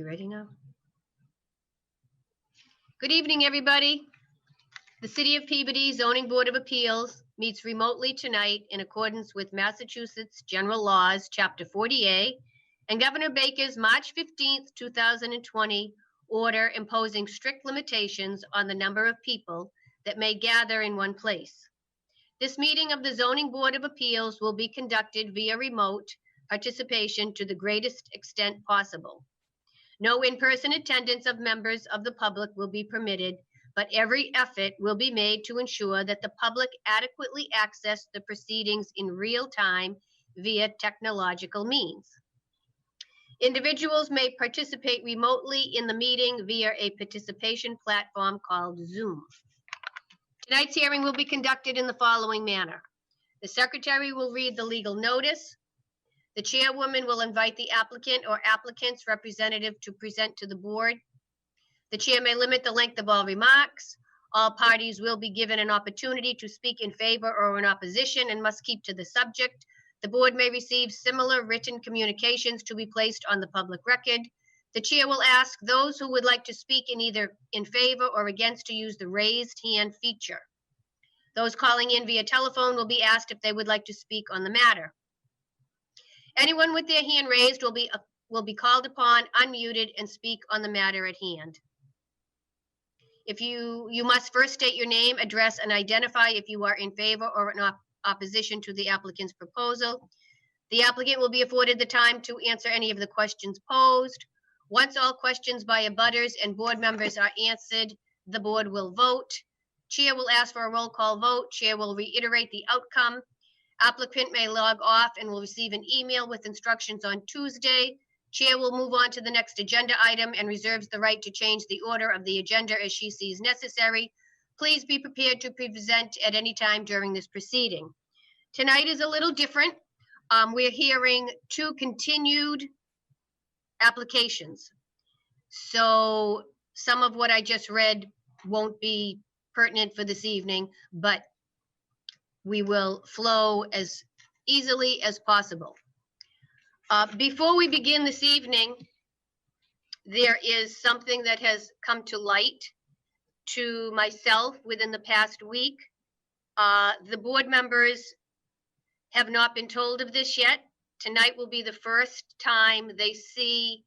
We ready now? Good evening, everybody. The City of Peabody Zoning Board of Appeals meets remotely tonight in accordance with Massachusetts General Laws, Chapter 40A, and Governor Baker's March 15th, 2020 order imposing strict limitations on the number of people that may gather in one place. This meeting of the Zoning Board of Appeals will be conducted via remote participation to the greatest extent possible. No in-person attendance of members of the public will be permitted, but every effort will be made to ensure that the public adequately access the proceedings in real time via technological means. Individuals may participate remotely in the meeting via a participation platform called Zoom. Tonight's hearing will be conducted in the following manner. The secretary will read the legal notice. The chairwoman will invite the applicant or applicant's representative to present to the board. The chair may limit the length of all remarks. All parties will be given an opportunity to speak in favor or in opposition and must keep to the subject. The board may receive similar written communications to be placed on the public record. The chair will ask those who would like to speak in either in favor or against to use the raised hand feature. Those calling in via telephone will be asked if they would like to speak on the matter. Anyone with their hand raised will be called upon, unmuted, and speak on the matter at hand. If you must first state your name, address, and identify if you are in favor or in opposition to the applicant's proposal. The applicant will be afforded the time to answer any of the questions posed. Once all questions by abutters and board members are answered, the board will vote. Chair will ask for a roll call vote. Chair will reiterate the outcome. Applicant may log off and will receive an email with instructions on Tuesday. Chair will move on to the next agenda item and reserves the right to change the order of the agenda as she sees necessary. Please be prepared to present at any time during this proceeding. Tonight is a little different. We're hearing two continued applications. So some of what I just read won't be pertinent for this evening, but we will flow as easily as possible. Before we begin this evening, there is something that has come to light to myself within the past week. The board members have not been told of this yet. Tonight will be the first time they see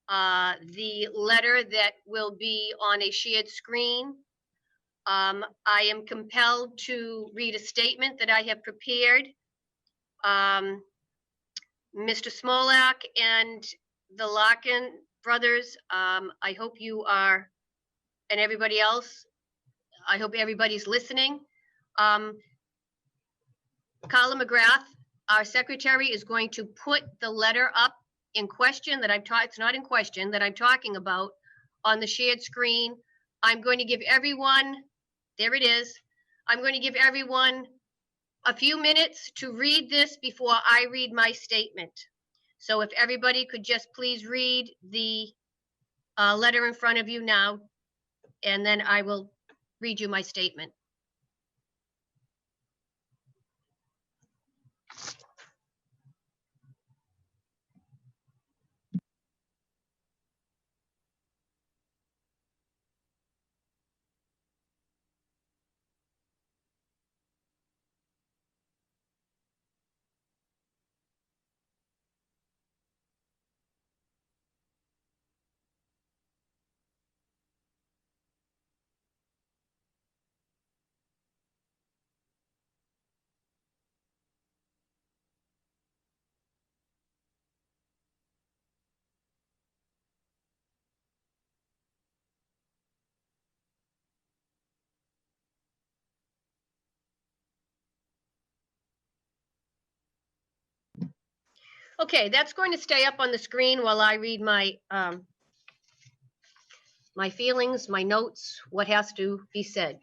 the letter that will be on a shared screen. I am compelled to read a statement that I have prepared. Mr. Smolak and the Larkin brothers, I hope you are, and everybody else, I hope everybody's listening. Carla McGrath, our secretary, is going to put the letter up in question that it's not in question, that I'm talking about on the shared screen. I'm going to give everyone, there it is. I'm going to give everyone a few minutes to read this before I read my statement. So if everybody could just please read the letter in front of you now, and then I will read you my statement. Okay, that's going to stay up on the screen while I read my my feelings, my notes, what has to be said.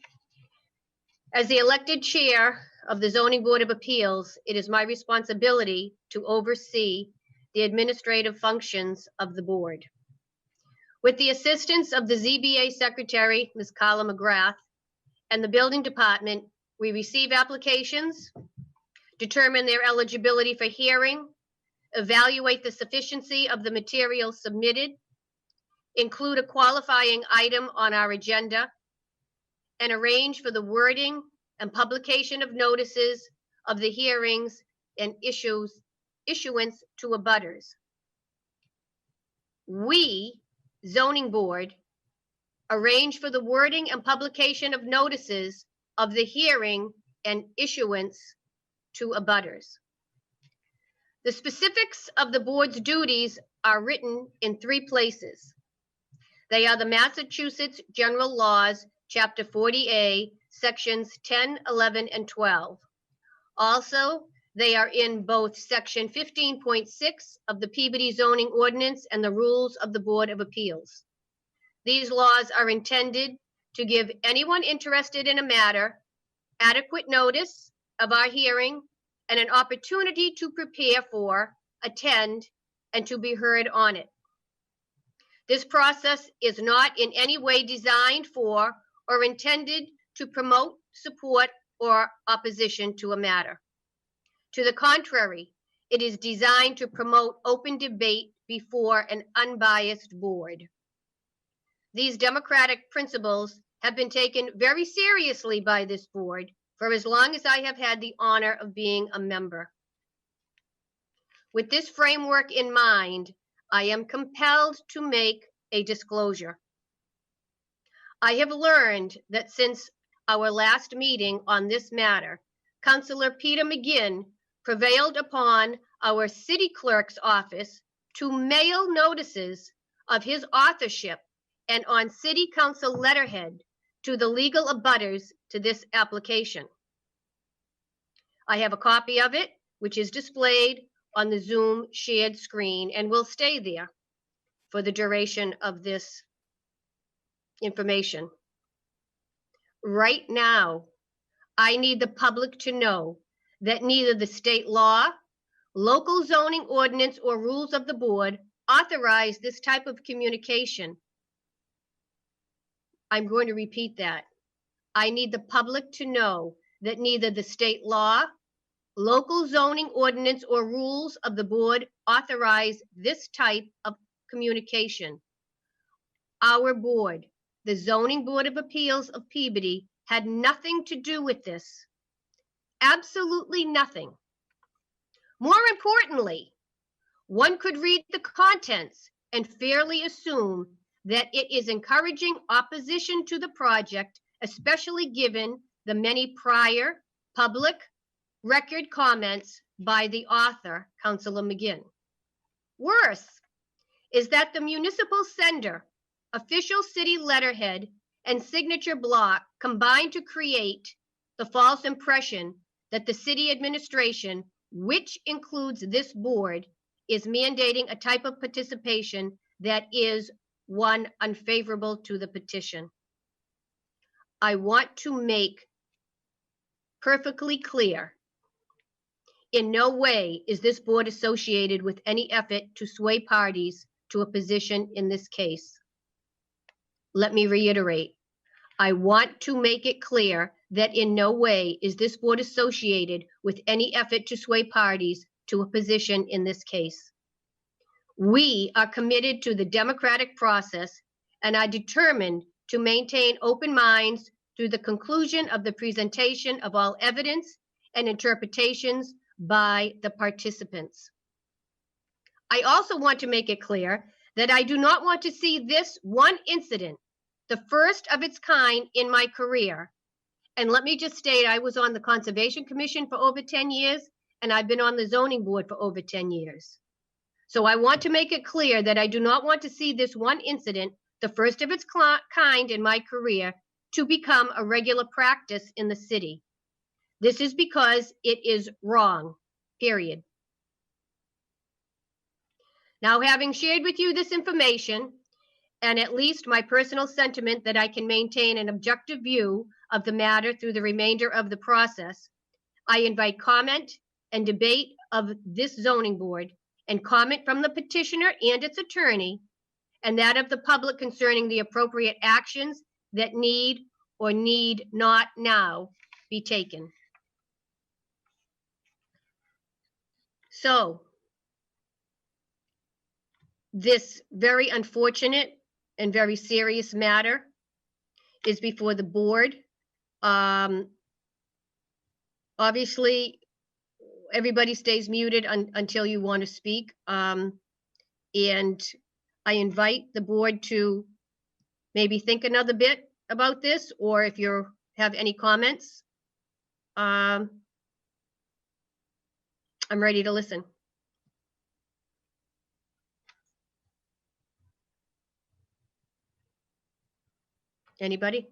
As the elected chair of the Zoning Board of Appeals, it is my responsibility to oversee the administrative functions of the board. With the assistance of the ZBA Secretary, Ms. Carla McGrath, and the Building Department, we receive applications, determine their eligibility for hearing, evaluate the sufficiency of the material submitted, include a qualifying item on our agenda, and arrange for the wording and publication of notices of the hearings and issuance to abutters. We, Zoning Board, arrange for the wording and publication of notices of the hearing and issuance to abutters. The specifics of the board's duties are written in 3 places. They are the Massachusetts General Laws, Chapter 40A, Sections 10, 11, and 12. Also, they are in both Section 15.6 of the Peabody Zoning Ordinance and the Rules of the Board of Appeals. These laws are intended to give anyone interested in a matter adequate notice of our hearing and an opportunity to prepare for, attend, and to be heard on it. This process is not in any way designed for or intended to promote, support, or opposition to a matter. To the contrary, it is designed to promote open debate before an unbiased board. These democratic principles have been taken very seriously by this board for as long as I have had the honor of being a member. With this framework in mind, I am compelled to make a disclosure. I have learned that since our last meeting on this matter, Councilor Peter McGinn prevailed upon our city clerk's office to mail notices of his authorship and on city council letterhead to the legal abutters to this application. I have a copy of it, which is displayed on the Zoom shared screen and will stay there for the duration of this information. Right now, I need the public to know that neither the state law, local zoning ordinance, or rules of the board authorize this type of communication. I'm going to repeat that. I need the public to know that neither the state law, local zoning ordinance, or rules of the board authorize this type of communication. Our board, the Zoning Board of Appeals of Peabody, had nothing to do with this. Absolutely nothing. More importantly, one could read the contents and fairly assume that it is encouraging opposition to the project, especially given the many prior public record comments by the author, Councilor McGinn. Worse is that the municipal sender, official city letterhead, and signature block combined to create the false impression that the city administration, which includes this board, is mandating a type of participation that is one unfavorable to the petition. I want to make perfectly clear, in no way is this board associated with any effort to sway parties to a position in this case. Let me reiterate, I want to make it clear that in no way is this board associated with any effort to sway parties to a position in this case. We are committed to the democratic process and are determined to maintain open minds through the conclusion of the presentation of all evidence and interpretations by the participants. I also want to make it clear that I do not want to see this one incident, the first of its kind in my career. And let me just state, I was on the Conservation Commission for over 10 years, and I've been on the Zoning Board for over 10 years. So I want to make it clear that I do not want to see this one incident, the first of its kind in my career, to become a regular practice in the city. This is because it is wrong, period. Now, having shared with you this information, and at least my personal sentiment that I can maintain an objective view of the matter through the remainder of the process, I invite comment and debate of this zoning board and comment from the petitioner and its attorney, and that of the public concerning the appropriate actions that need or need not now be taken. So, this very unfortunate and very serious matter is before the board. Obviously, everybody stays muted until you want to speak. And I invite the board to maybe think another bit about this, or if you have any comments, I'm ready to listen. Anybody?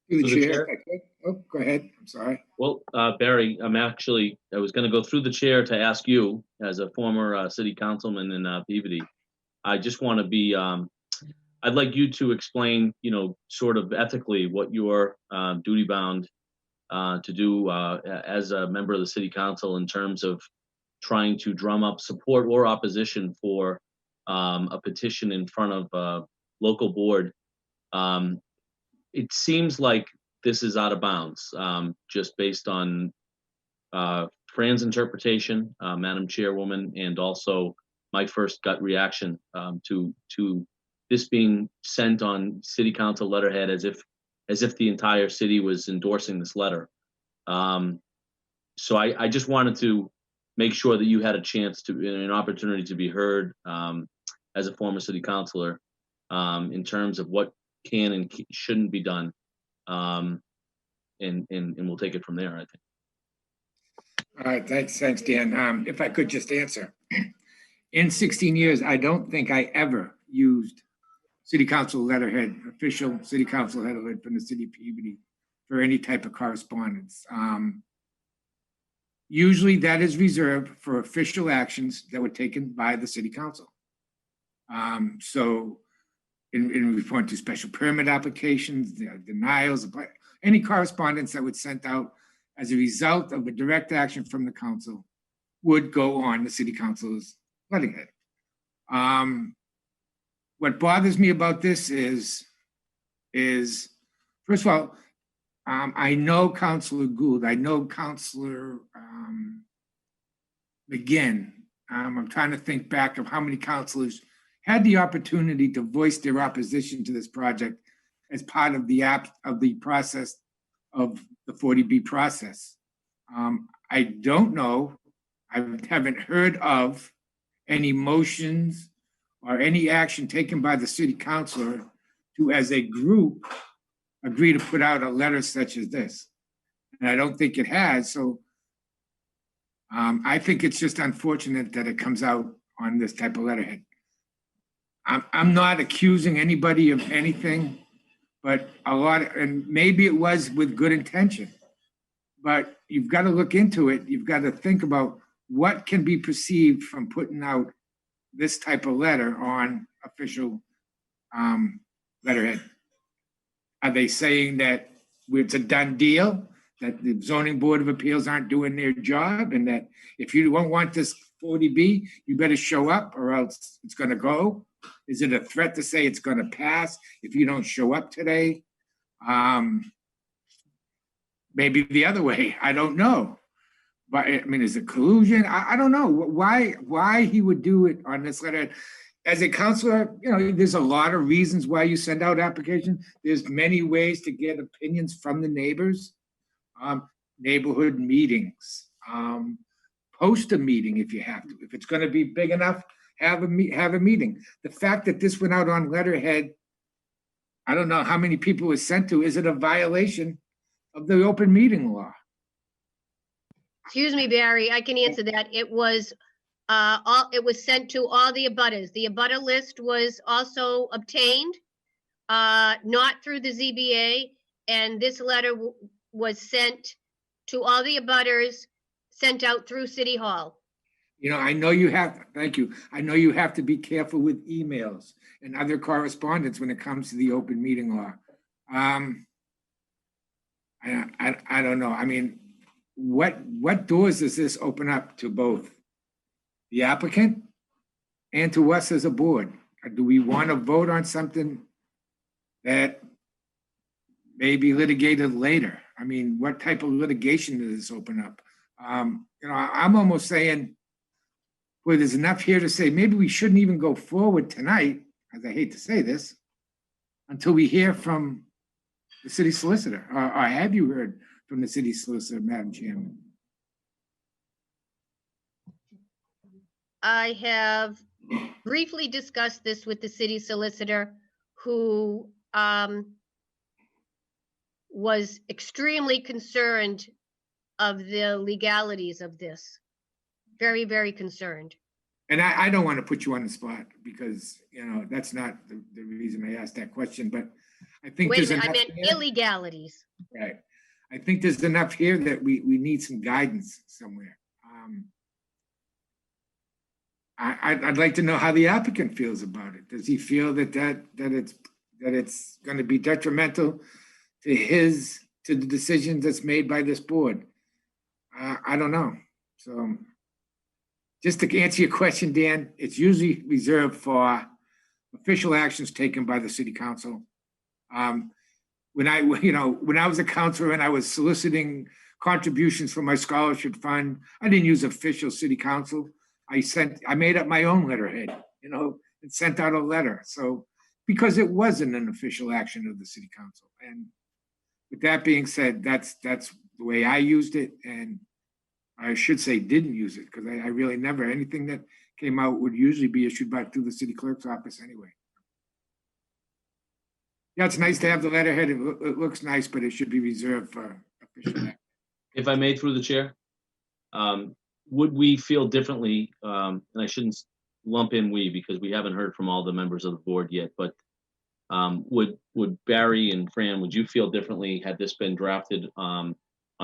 Through the Through the chair. chair? Oh, go ahead. I'm sorry. Well, Barry, I was going to go through the chair to ask you, as a former city councilman in Peabody. I just want to be, I'd like you to explain, sort of ethically what you're duty bound to do as a member of the city council in terms of trying to drum up support or opposition for a petition in front of a local board. It seems like this is out of bounds, just based on Fran's interpretation, Madam Chairwoman, and also my first gut reaction to this being sent on City Council letterhead as if the entire city was endorsing this letter. So I just wanted to make sure that you had a chance an opportunity to be heard as a former city councilor in terms of what can and shouldn't be done, and we'll take it from there, I think. All right, thanks, Dan. If I could just answer. In 16 years, I don't think I ever used city council letterhead, official city council letterhead from the city of Peabody for any type of correspondence. Usually that is reserved for official actions that were taken by the city council. So in response to special permit applications, denials, any correspondence that was sent out as a result of a direct action from the council would go on the city council's letterhead. What bothers me about this is first of all, I know Councilor Gould, I know Councilor McGinn. I'm trying to think back of how many councilors had the opportunity to voice their opposition to this project as part of the process of the 40B process. I don't know, I haven't heard of any motions or any action taken by the city councilor to, as a group, agree to put out a letter such as this. And I don't think it has, so I think it's just unfortunate that it comes out on this type of letterhead. I'm not accusing anybody of anything, but and maybe it was with good intention, but you've got to look into it. You've got to think about what can be perceived from putting out this type of letter on official letterhead. Are they saying that it's a done deal, that the zoning board of appeals aren't doing their job, and that if you don't want this 40B, you better show up or else it's going to go? Is it a threat to say it's going to pass if you don't show up today? Maybe the other way, I don't know. But I mean, is it collusion? I don't know why he would do it on this letter. As a counselor, there's a lot of reasons why you send out applications. There's many ways to get opinions from the neighbors. Neighborhood meetings, post a meeting if you have to. If it's going to be big enough, have a meeting. The fact that this went out on letterhead, I don't know how many people it was sent to. Is it a violation of the open meeting law? Excuse me, Barry, I can answer that. It was sent to all the abutters. The abutter list was also obtained, not through the ZBA, and this letter was sent to all the abutters, sent out through City Hall. I know you have, thank you. I know you have to be careful with emails and other correspondence when it comes to the open meeting law. I don't know. I mean, what doors does this open up to both the applicant and to us as a board? Do we want to vote on something that may be litigated later? I mean, what type of litigation does this open up? I'm almost saying, well, there's enough here to say maybe we shouldn't even go forward tonight. as I hate to say this, until we hear from the city solicitor, or have you heard from the city solicitor, Madam Chairman? I have briefly discussed this with the city solicitor, who was extremely concerned of the legalities of this. Very, very concerned. And I don't want to put you on the spot because, that's not the reason I asked that question, but I think Wait a there's minute, I enough meant here. illegalities. Right. I think there's enough here that we need some guidance somewhere. I'd like to know how the applicant feels about it. Does he feel that it's going to be detrimental to the decisions that's made by this board? I don't know. So just to answer your question, Dan, it's usually reserved for official actions taken by the city council. When I was a counselor and I was soliciting contributions from my scholarship fund, I didn't use official city council. I made up my own letterhead, and sent out a letter. So, because it wasn't an official action of the city council. And with that being said, that's the way I used it. And I should say didn't use it, because I really never, anything that came out would usually be issued back through the city clerk's office anyway. Yeah, it's nice to have the letterhead. It looks nice, but it should be reserved for official action. If I may, through the chair, would we feel differently, and I shouldn't lump in we because we haven't heard from all the members of the board yet, but would Barry and Fran, would you feel differently had this been drafted on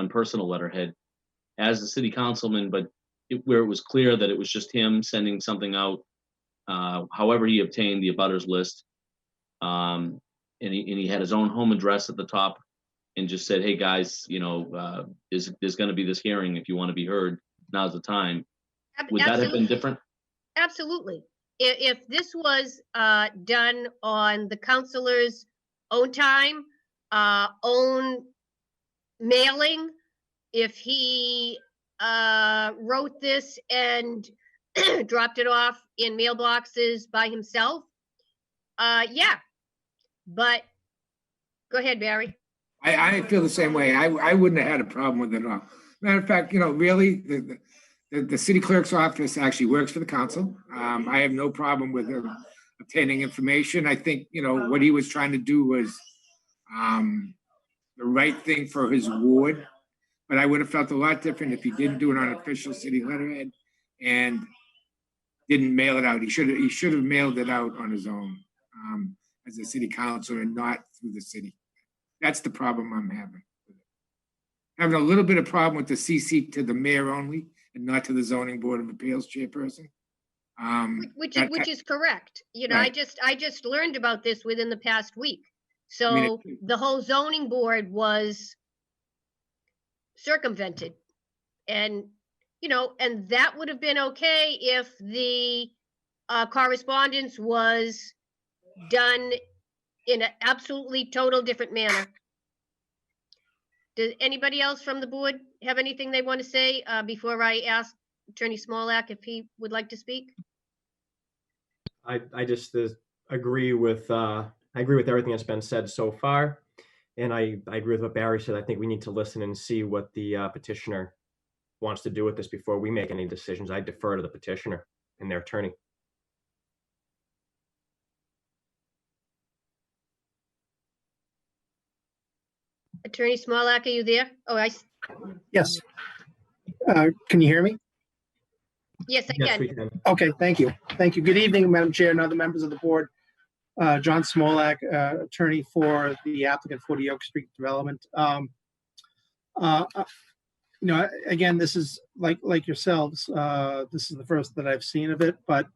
personal letterhead as the city councilman, but where it was clear that it was just him sending something out, however he obtained the abutters list, and he had his own home address at the top, and just said, hey guys, there's going to be this hearing. If you want to be heard, now's the time. Would that have been different? Absolutely. If this was done on the councilor's own time, own mailing, if he wrote this and dropped it off in mailboxes by himself, yeah. But go ahead, Barry. I feel the same way. I wouldn't have had a problem with it at all. Matter of fact, really, the city clerk's office actually works for the council. I have no problem with him obtaining information. I think, what he was trying to do was the right thing for his ward. But I would have felt a lot different if he didn't do it on official city letterhead and didn't mail it out. He should have mailed it out on his own as a city councilor and not through the city. That's the problem I'm having. Having a little bit of problem with the CC to the mayor only and not to the zoning board of appeals chairperson. Which is correct. Right. I just learned about this within the past week. So the whole zoning board was circumvented, and and that would have been okay if the correspondence was done in an absolutely total different manner. Does anybody else from the board have anything they want to say before I ask Attorney Smolak if he would like to speak? I just agree with everything that's been said so far, and I agree with what Barry said. I think we need to listen and see what the petitioner wants to do with this before we make any decisions. I defer to the petitioner and their attorney. Attorney Smolak, are you there? Oh, Yes. Can you hear me? yes, I Yes, can. we can. Okay, thank you. Thank you. Good evening, Madam Chair and other members of the board. John Smolak, attorney for the applicant 40 Oak Street Development. Again, this is like yourselves. This is the first that I've seen of it, but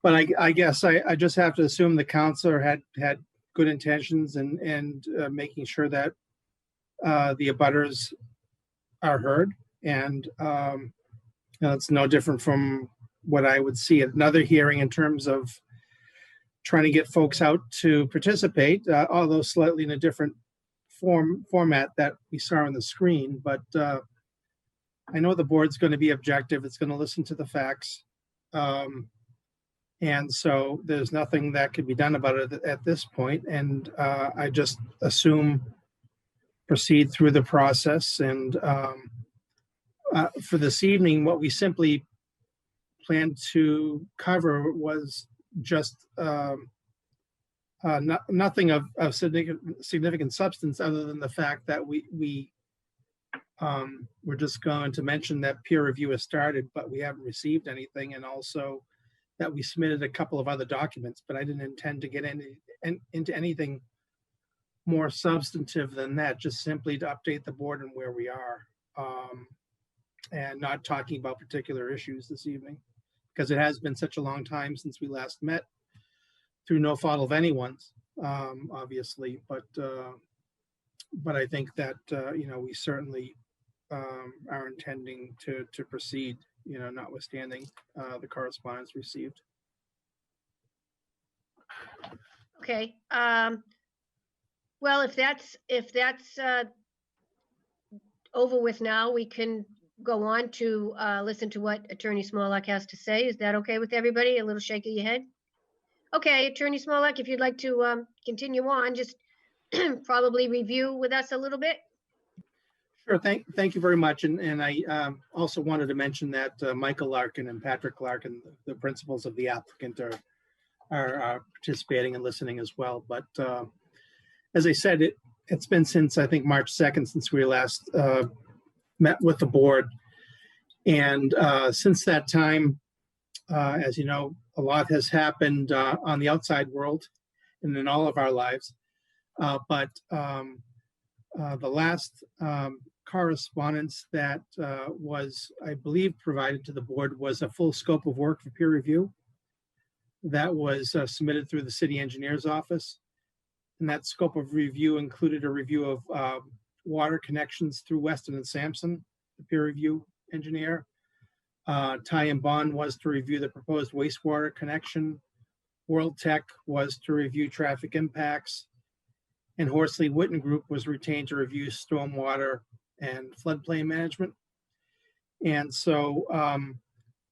I guess I just have to assume the counselor had good intentions and making sure that the abutters are heard, and it's no different from what I would see at another hearing in terms of trying to get folks out to participate, although slightly in a different format that we saw on the screen. But I know the board's going to be objective. It's going to listen to the facts. And so there's nothing that could be done about it at this point. And I just assume proceed through the process. And for this evening, what we simply planned to cover was just nothing of significant substance, other than the fact that we're just going to mention that peer review has started, but we haven't received anything, and also that we submitted a couple of other documents, but I didn't intend to get into anything more substantive than that, just simply to update the board on where we are, and not talking about particular issues this evening, because it has been such a long time since we last met, through no fault of anyone's, obviously, but I think that we certainly are intending to proceed, notwithstanding the correspondence received. Okay. Well, if that's over with now, we can go on to listen to what Attorney Smolak has to say. Is that okay with everybody? A little shake of your head? Okay, Attorney Smolak, if you'd like to continue on, just probably review with us a little bit. Sure. Thank you very much. And I also wanted to mention that Michael Larkin and Patrick Larkin, the principals of the applicant, are participating and listening as well. But as I said, it's been since, I think, March 2nd since we last met with the board. And since that time, as you know, a lot has happened on the outside world and in all of our lives. But the last correspondence that was, I believe, provided to the board was a full scope of work for peer review that was submitted through the city engineer's office. And that scope of review included a review of water connections through Weston and Sampson, the peer review engineer. Ty and Bond was to review the proposed wastewater connection. World Tech was to review traffic impacts. And Horsley Witten Group was retained to review stormwater and floodplain management. And so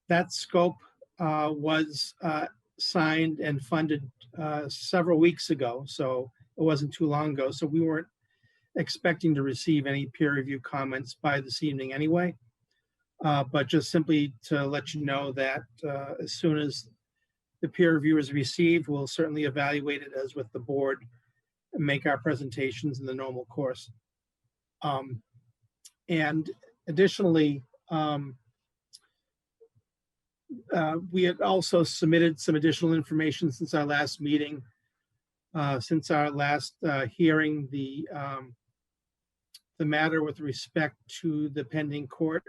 that scope was signed and funded several weeks ago. So it wasn't too long ago. So we weren't expecting to receive any peer review comments by this evening anyway. But just simply to let you know that as soon as the peer review is received, we'll certainly evaluate it as with the board and make our presentations in the normal course. And additionally, we had also submitted some additional information since our last meeting, since our last hearing, the matter with respect to the pending court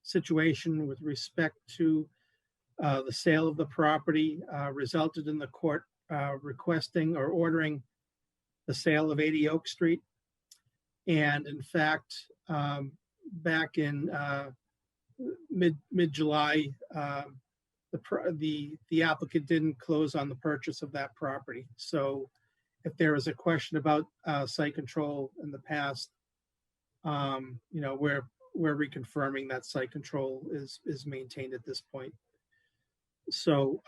situation with respect to the sale of the property resulted in the court requesting or ordering the sale of 80 Oak Street. And in fact, back in mid-July, the applicant didn't close on the purchase of that property. So if there is a question about site control in the past, we're reconfirming that site control is maintained at this point. So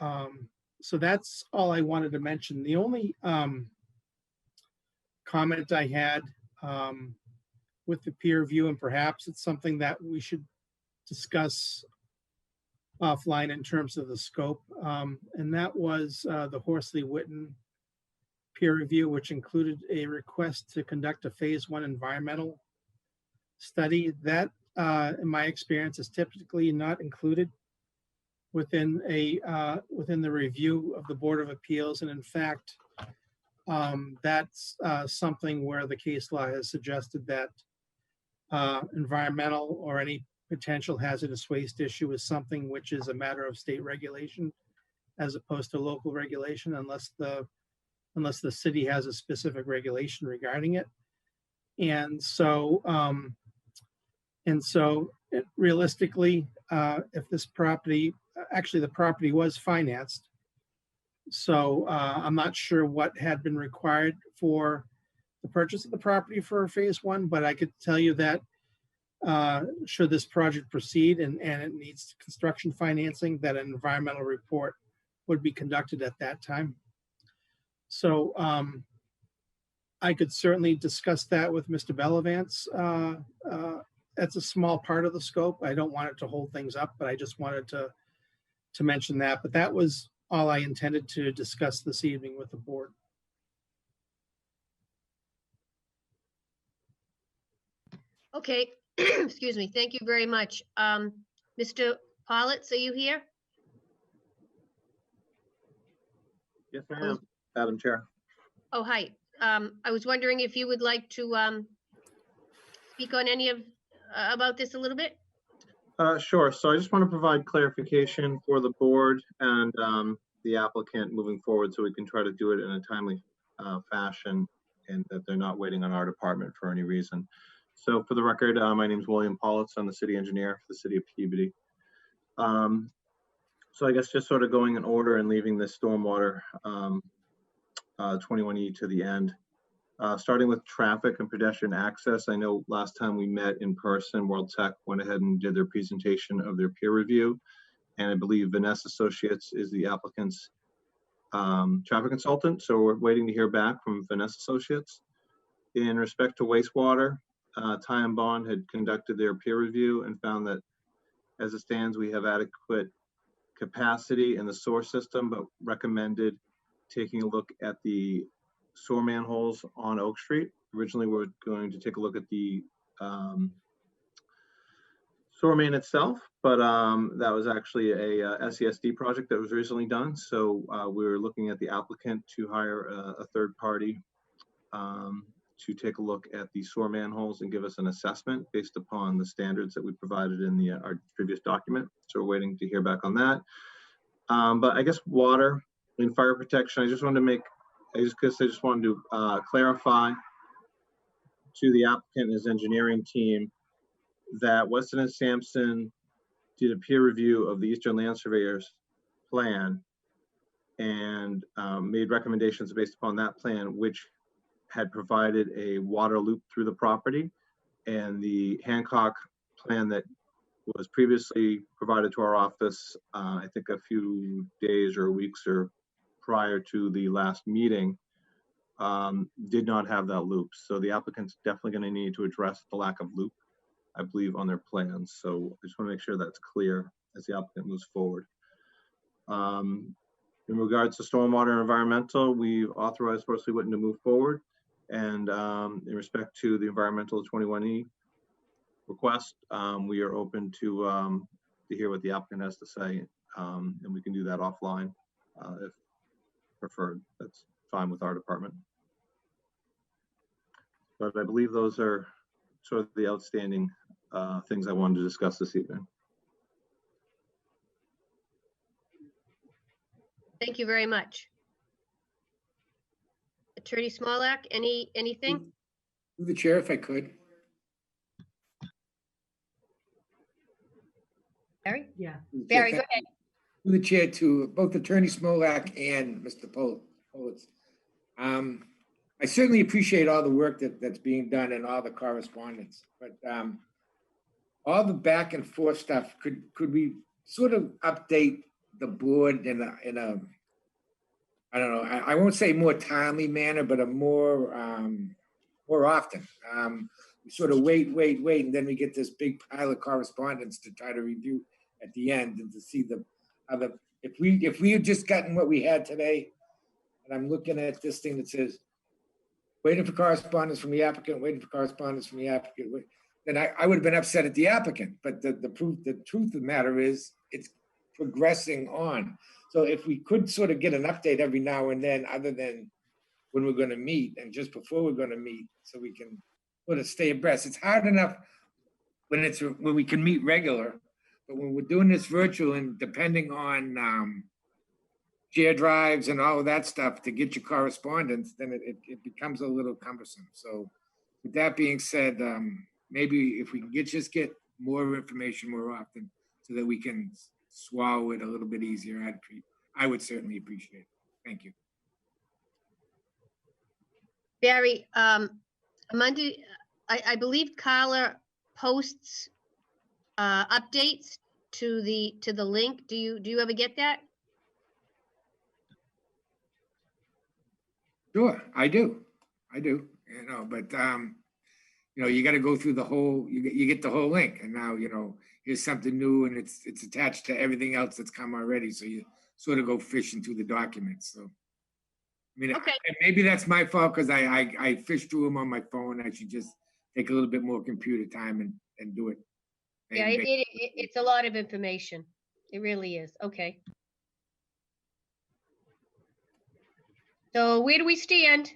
so that's all I wanted to mention. The only comment I had with the peer review, and perhaps it's something that we should discuss offline in terms of the scope, and that was the Horsley Witten peer review, which included a request to conduct a phase 1 environmental study. That, in my experience, is typically not included within the review of the Board of Appeals. And in fact, that's something where the case law has suggested that environmental or any potential hazardous waste issue is something which is a matter of state regulation as opposed to local regulation, unless the city has a specific regulation regarding it. And so realistically, if this property, actually the property was financed, so I'm not sure what had been required for the purchase of the property for phase 1, but I could tell you that should this project proceed and it needs construction financing, that an environmental report would be conducted at that time. So I could certainly discuss that with Mr. Bellavance. That's a small part of the scope. I don't want it to hold things up, but I just wanted to mention that. But that was all I intended to discuss this evening with the board. Okay, excuse me. Thank you very much. Mr. Pollitt, are you here? Yes, I am, Madam Chair. Oh, hi. I was wondering if you would like to speak on any of about this a little bit? Sure. So I just want to provide clarification for the board and the applicant moving forward so we can try to do it in a timely fashion and that they're not waiting on our department for any reason. So for the record, my name is William Politz. I'm the city engineer for the city of Peabody. So I guess just sort of going in order and leaving this stormwater 21E to the end. Starting with traffic and pedestrian access, I know last time we met in person, World Tech went ahead and did their presentation of their peer review. And I believe Vanessa Associates is the applicant's traffic consultant. So we're waiting to hear back from Vanessa Associates. In respect to wastewater, Ty and Bond had conducted their peer review and found that as it stands, we have adequate capacity in the sewer system, but recommended taking a look at the sewer manholes on Oak Street. Originally, we were going to take a look at the sewer main itself, but that was actually a SESD project that was recently done. So we were looking at the applicant to hire a third party to take a look at the sewer manholes and give us an assessment based upon the standards that we provided in our previous document. So we're waiting to hear back on that. But I guess water and fire protection, I just wanted to clarify to the applicant and his engineering team that Weston and Sampson did a peer review of the Eastern Land Surveyor's plan and made recommendations based upon that plan, which had provided a water loop through the property. And the Hancock plan that was previously provided to our office, I think a few days or weeks or prior to the last meeting, did not have that loop. So the applicant's definitely going to need to address the lack of loop, I believe, on their plans. So I just want to make sure that's clear as the applicant moves forward. In regards to stormwater environmental, we've authorized Forest Whitten to move forward. And in respect to the environmental 21E request, we are open to hear what the applicant has to say, and we can do that offline if preferred. That's fine with our department. But I believe those are sort of the outstanding things I wanted to discuss this evening. Thank you very much. Attorney Smolak, anything? Through the chair, if I could. Barry? Yeah. Barry, go ahead. Through the chair to both Attorney Smolak and Mr. Politz. I certainly appreciate all the work that's being done and all the correspondence, but all the back and forth stuff, could we sort of update the board in a I don't know, I won't say more timely manner, but a more often. We sort of wait, and then we get this big pile of correspondence to try to review at the end and to see if we had just gotten what we had today, and I'm looking at this thing that says, waiting for correspondence from the applicant, then I would have been upset at the applicant. But the truth of the matter is it's progressing on. So if we could sort of get an update every now and then, other than when we're going to meet and just before we're going to meet, so we can sort of stay abreast. It's hard enough when we can meet regular, but when we're doing this virtual and depending on share drives and all of that stuff to get your correspondence, then it becomes a little cumbersome. So with that being said, maybe if we can just get more information more often so that we can swallow it a little bit easier, I would certainly appreciate it. Thank you. Barry, Monday, I believe Carla posts updates to the link. Do you ever get that? Sure, I do. But, you got to go through the whole, you get the whole link, and now, here's something new, and it's attached to everything else that's come already, so you sort of go fishing through the documents, so. I mean, Okay. and maybe that's my fault, because I fish through them on my phone. I should just take a little bit more computer time and do it. Yeah, it's a lot of information. It really is. Okay. So where do we stand?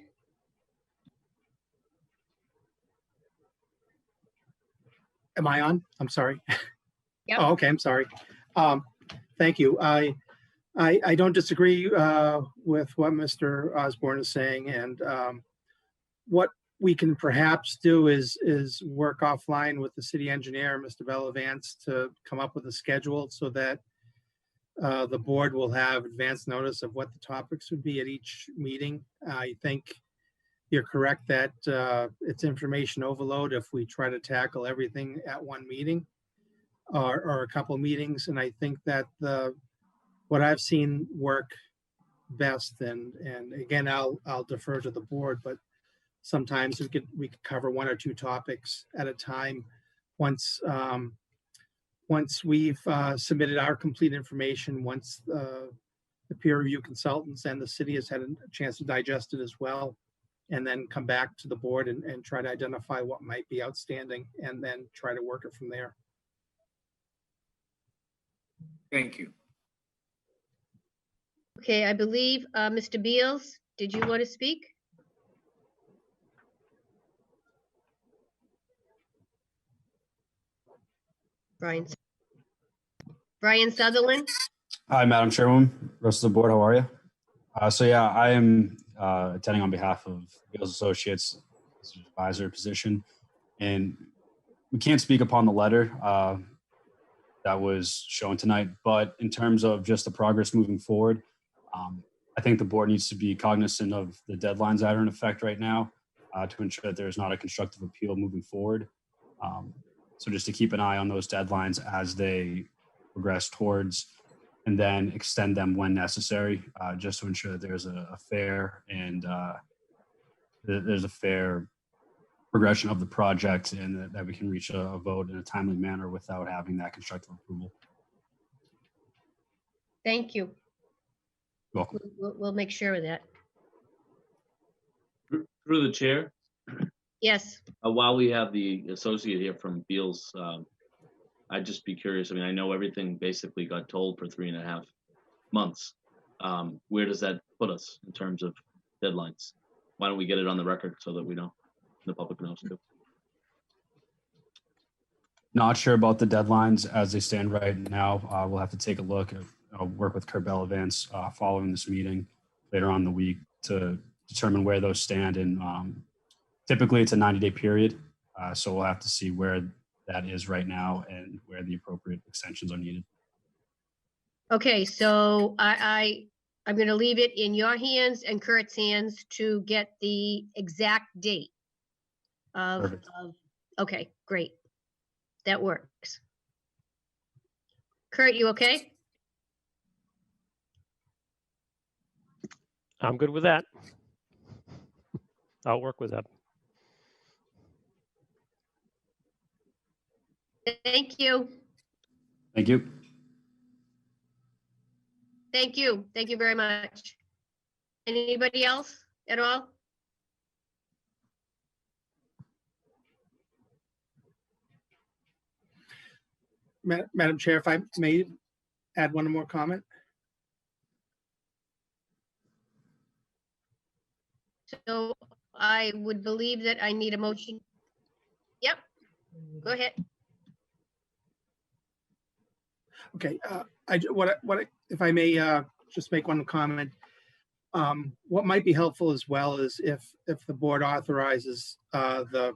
Am I on? I'm sorry. Yep. Oh, okay, I'm sorry. Thank you. I don't disagree with what Mr. Osborne is saying, and what we can perhaps do is work offline with the city engineer, Mr. Bellavance, to come up with a schedule so that the board will have advance notice of what the topics would be at each meeting. I think you're correct that it's information overload if we try to tackle everything at one meeting or a couple meetings. And I think that what I've seen work best, and again, I'll defer to the board, but sometimes we could cover one or two topics at a time. Once we've submitted our complete information, once the peer review consultants and the city has had a chance to digest it as well, and then come back to the board and try to identify what might be outstanding, and then try to work it from there. Thank you. Okay, I believe, Mr. Beals, did you want to speak? Brian Sutherland? Hi, Madam Chairwoman, rest of the board, how are you? I am attending on behalf of Beals Associates, advisor position, and we can't speak upon the letter that was shown tonight, but in terms of just the progress moving forward, I think the board needs to be cognizant of the deadlines that are in effect right now to ensure that there's not a constructive appeal moving forward. So just to keep an eye on those deadlines as they progress towards, and then extend them when necessary, just to ensure that there's a fair and there's a fair progression of the project, and that we can reach a vote in a timely manner without having that constructive approval. Thank you. You're welcome. We'll make sure of that. Through the chair, Yes. while we have the associate here from Beals, I'd just be curious. I mean, I know everything basically got told for 3.5 months. Where does that put us in terms of deadlines? Why don't we get it on the record so that we know, the public knows too? Not sure about the deadlines as they stand right now. We'll have to take a look. I'll work with Kurt Bellavance following this meeting later on in the week to determine where those stand. And typically it's a 90-day period. So we'll have to see where that is right now and where the appropriate extensions are needed. Okay, so I'm going to leave it in your hands and Kurt's hands to get the exact date Perfect. Okay, great. That works. Kurt, you okay? I'm good with that. I'll work with that. Thank you. Thank you. Thank you. Thank you very much. Anybody else at all? Madam Chair, if I may add one more comment. So I would believe that I need a motion. Yep, go ahead. Okay, if I may just make one comment. What might be helpful as well is if the board authorizes the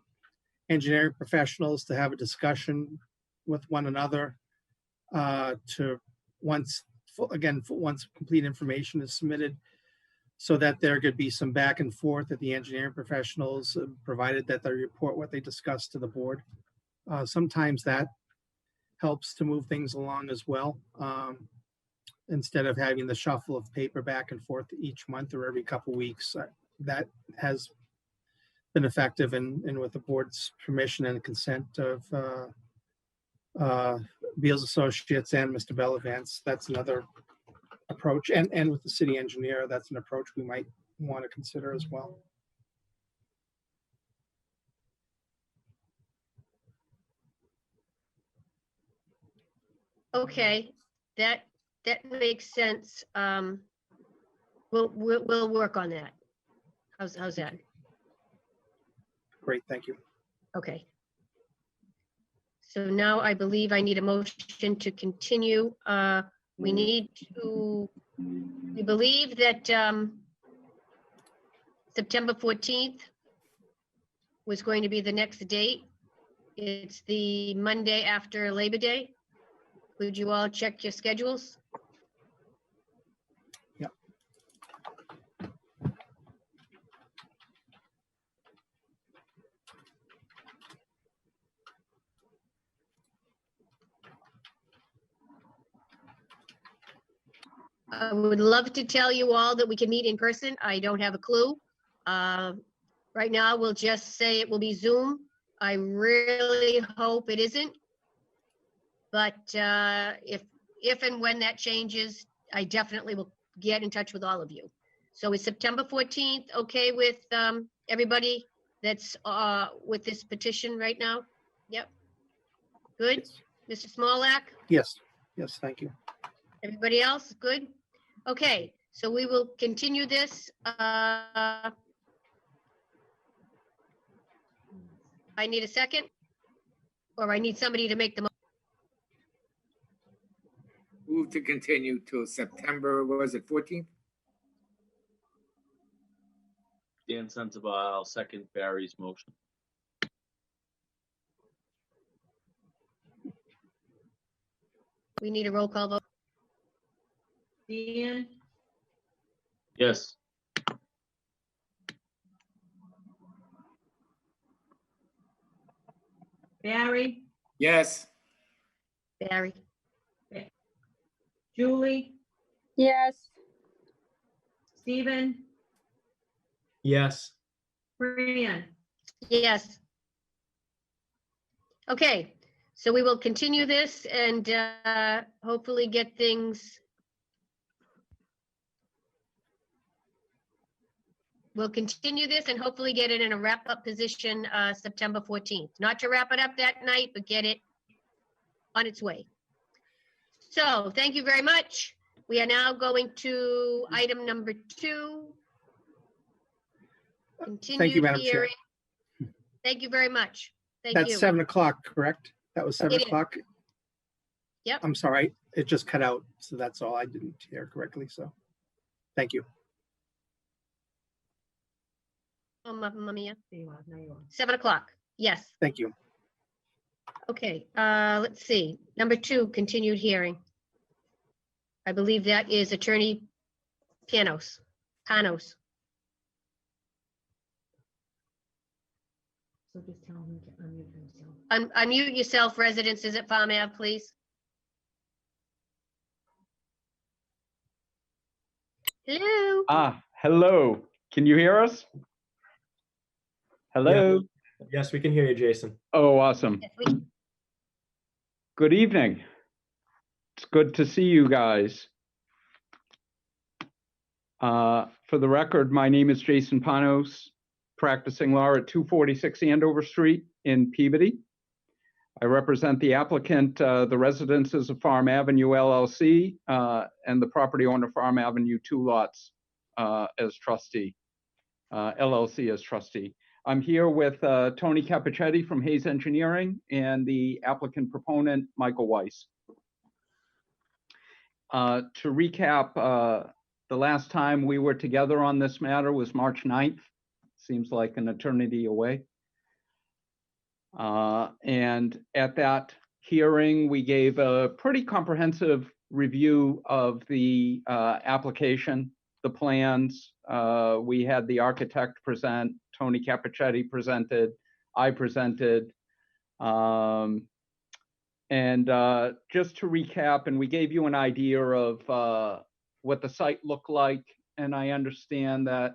engineering professionals to have a discussion with one another once complete information is submitted, so that there could be some back and forth at the engineering professionals, provided that they report what they discussed to the board. Sometimes that helps to move things along as well, instead of having the shuffle of paper back and forth each month or every couple weeks. that has been effective, and with the board's permission and consent of Beals Associates and Mr. Bellavance, that's another approach. And with the city engineer, that's an approach we might want to consider as well. Okay, that makes sense. We'll work on that. How's that? Great, thank you. Okay. So now I believe I need a motion to continue. We believe that September 14th was going to be the next date. It's the Monday after Labor Day. Would you all check your schedules? Yep. I would love to tell you all that we can meet in person. I don't have a clue. Right now, we'll just say it will be Zoom. I really hope it isn't. But if and when that changes, I definitely will get in touch with all of you. So is September 14th okay with everybody that's with this petition right now? Yep. Good. Mr. Smolak? Yes, thank you. Everybody else, good? Okay, so we will continue this. I need a second, or I need somebody to make the motion. Move to continue till September, what was it, 14th? Dan Sensabaugh, I'll second Barry's motion. We need a roll call vote. Dan, Yes. Barry, Yes. Barry? Julie, Yes. Stephen, Yes. Fran. Yes. Okay, so we will continue this and hopefully get things. We'll continue this and hopefully get it in a wrap-up position September 14th. Not to wrap it up that night, but get it on its way. So thank you very much. We are now going to item number 2. Thank you, Madam Chair. Hearing. Thank you very much. Thank That's you. 7 o'clock, correct? That was 7 It is. o'clock? Yep. I'm sorry, it just cut out, so that's all. I didn't hear correctly, so thank you. Oh, Mamma Mia. There you are, now you are. 7 o'clock. Yes. Thank you. Okay, let's see. Number 2, continued hearing. I believe that is Attorney Panos. So just tell him to unmute himself. Unmute yourself, residences at Farm Ave, please. Hello? Hello. Can you hear us? Hello. Yes, we can hear you, Jason. Oh, awesome. Yes, we- Good evening. It's good to see you guys. For the record, my name is Jason Panos, practicing law at 246 Andover Street in Peabody. I represent the applicant, the Residences of Farm Avenue LLC, and the property owner Farm Avenue 2 lots as trustee, LLC as trustee. I'm here with Tony Capichetti from Hayes Engineering and the applicant proponent, Michael Weiss. To recap, the last time we were together on this matter was March 9th. Seems like an eternity away. And at that hearing, we gave a pretty comprehensive review of the application, the plans. We had the architect present, Tony Capichetti presented, I presented. And just to recap, and we gave you an idea of what the site looked like. And I understand that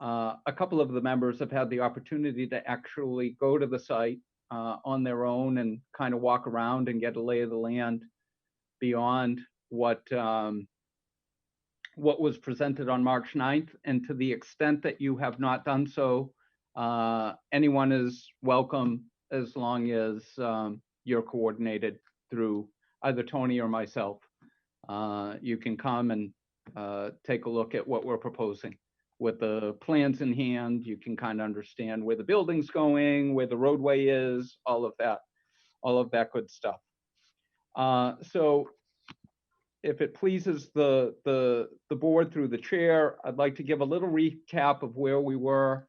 A couple of the members have had the opportunity to actually go to the site on their own and kind of walk around and get a lay of the land beyond what was presented on March 9th. And to the extent that you have not done so, anyone is welcome as long as you're coordinated through either Tony or myself. You can come and take a look at what we're proposing. With the plans in hand, you can kind of understand where the building's going, where the roadway is, all of that good stuff. So if it pleases the board through the chair, I'd like to give a little recap of where we were,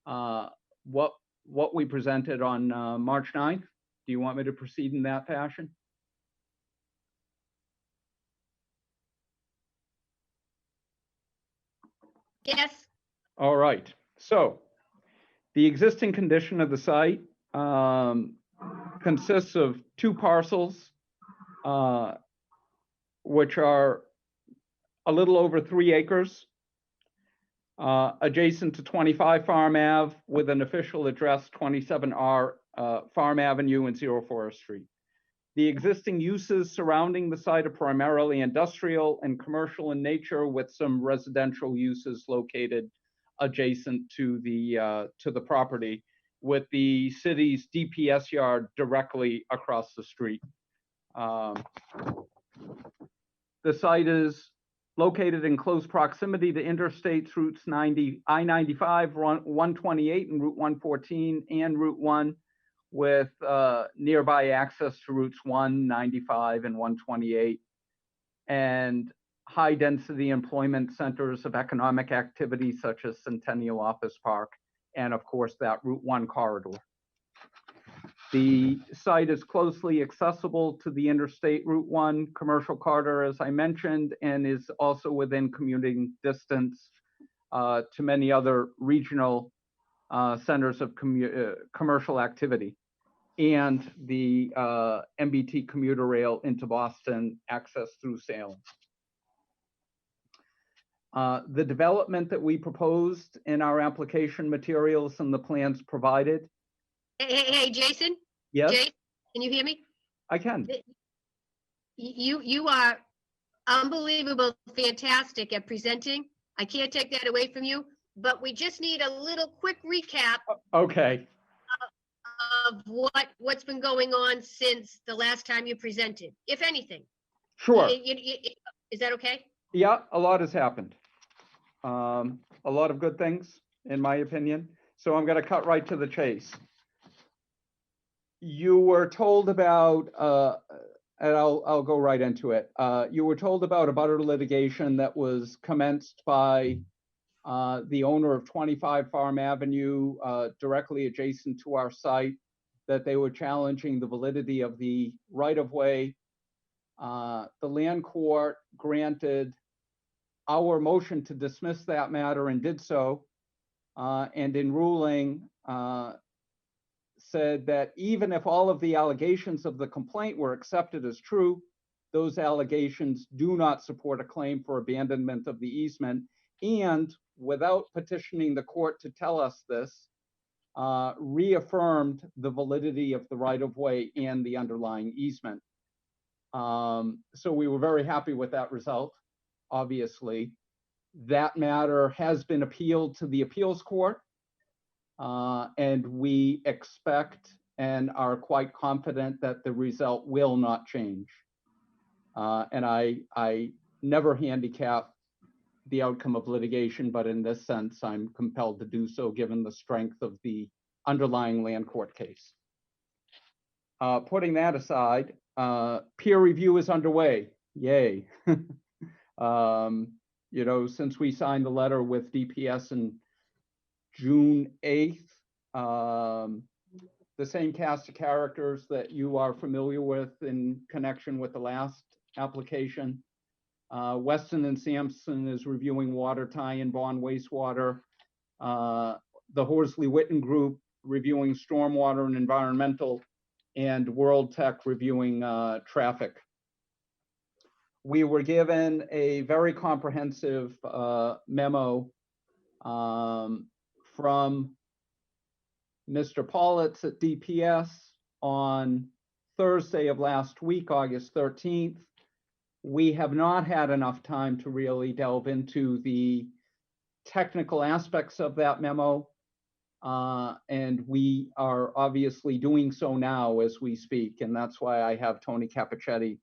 what we presented on March 9th. Do you want me to proceed in that fashion? Yes. All right. So the existing condition of the site consists of 2 parcels, which are a little over 3 acres, adjacent to 25 Farm Ave with an official address 27R Farm Avenue and 0 Forest Street. The existing uses surrounding the site are primarily industrial and commercial in nature, with some residential uses located adjacent to the property, with the city's DPS yard directly across the street. The site is located in close proximity to interstates routes I-95, 128, and Route 114 and Route 1, with nearby access to routes 1, 95, and 128, and high-density employment centers of economic activity such as Centennial Office Park, and of course that Route 1 corridor. The site is closely accessible to the Interstate Route 1 commercial corridor, as I mentioned, and is also within commuting distance to many other regional centers of commercial activity, and the MBT commuter rail into Boston access through Salem. The development that we proposed in our application materials and the plans provided. Hey, Jason? Yes, Jason, can you hear me? I can. You are unbelievable, fantastic at presenting. I can't take that away from you, but we just need a little quick recap Okay. of what's been going on since the last time you presented, if anything. Sure. Is that okay? Yeah, a lot has happened. A lot of good things, in my opinion. So I'm going to cut right to the chase. You were told about, and I'll go right into it. You were told about a butter litigation that was commenced by the owner of 25 Farm Avenue, directly adjacent to our site, that they were challenging the validity of the right-of-way. The land court granted our motion to dismiss that matter and did so, and in ruling said that even if all of the allegations of the complaint were accepted as true, those allegations do not support a claim for abandonment of the easement, and without petitioning the court to tell us this, reaffirmed the validity of the right-of-way and the underlying easement. So we were very happy with that result, obviously. That matter has been appealed to the appeals court, and we expect and are quite confident that the result will not change. And I never handicap the outcome of litigation, but in this sense, I'm compelled to do so given the strength of the underlying land court case. Putting that aside, peer review is underway. Yay. You know, since we signed the letter with DPS in June 8th, the same cast of characters that you are familiar with in connection with the last application. Weston and Sampson is reviewing water tie-in bond wastewater. The Horsley Witten Group reviewing stormwater and environmental, and World Tech reviewing traffic. We were given a very comprehensive memo from Mr. Politz at DPS on Thursday of last week, August 13th. We have not had enough time to really delve into the technical aspects of that memo. And we are obviously doing so now as we speak. And that's why I have Tony Capichetti,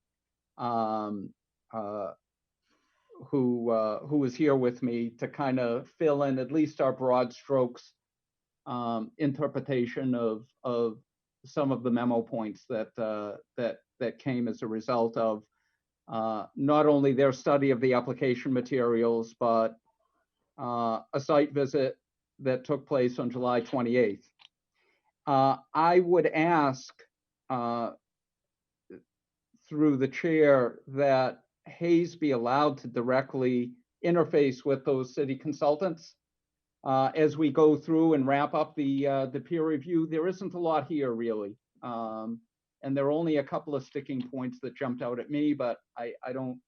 who is here with me to kind of fill in at least our broad strokes interpretation of some of the memo points that came as a result of not only their study of the application materials, but a site visit that took place on July 28th. I would ask through the chair that Hayes be allowed to directly interface with those city consultants as we go through and wrap up the peer review. There isn't a lot here really. And there are only a couple of sticking points that jumped out at me, but I don't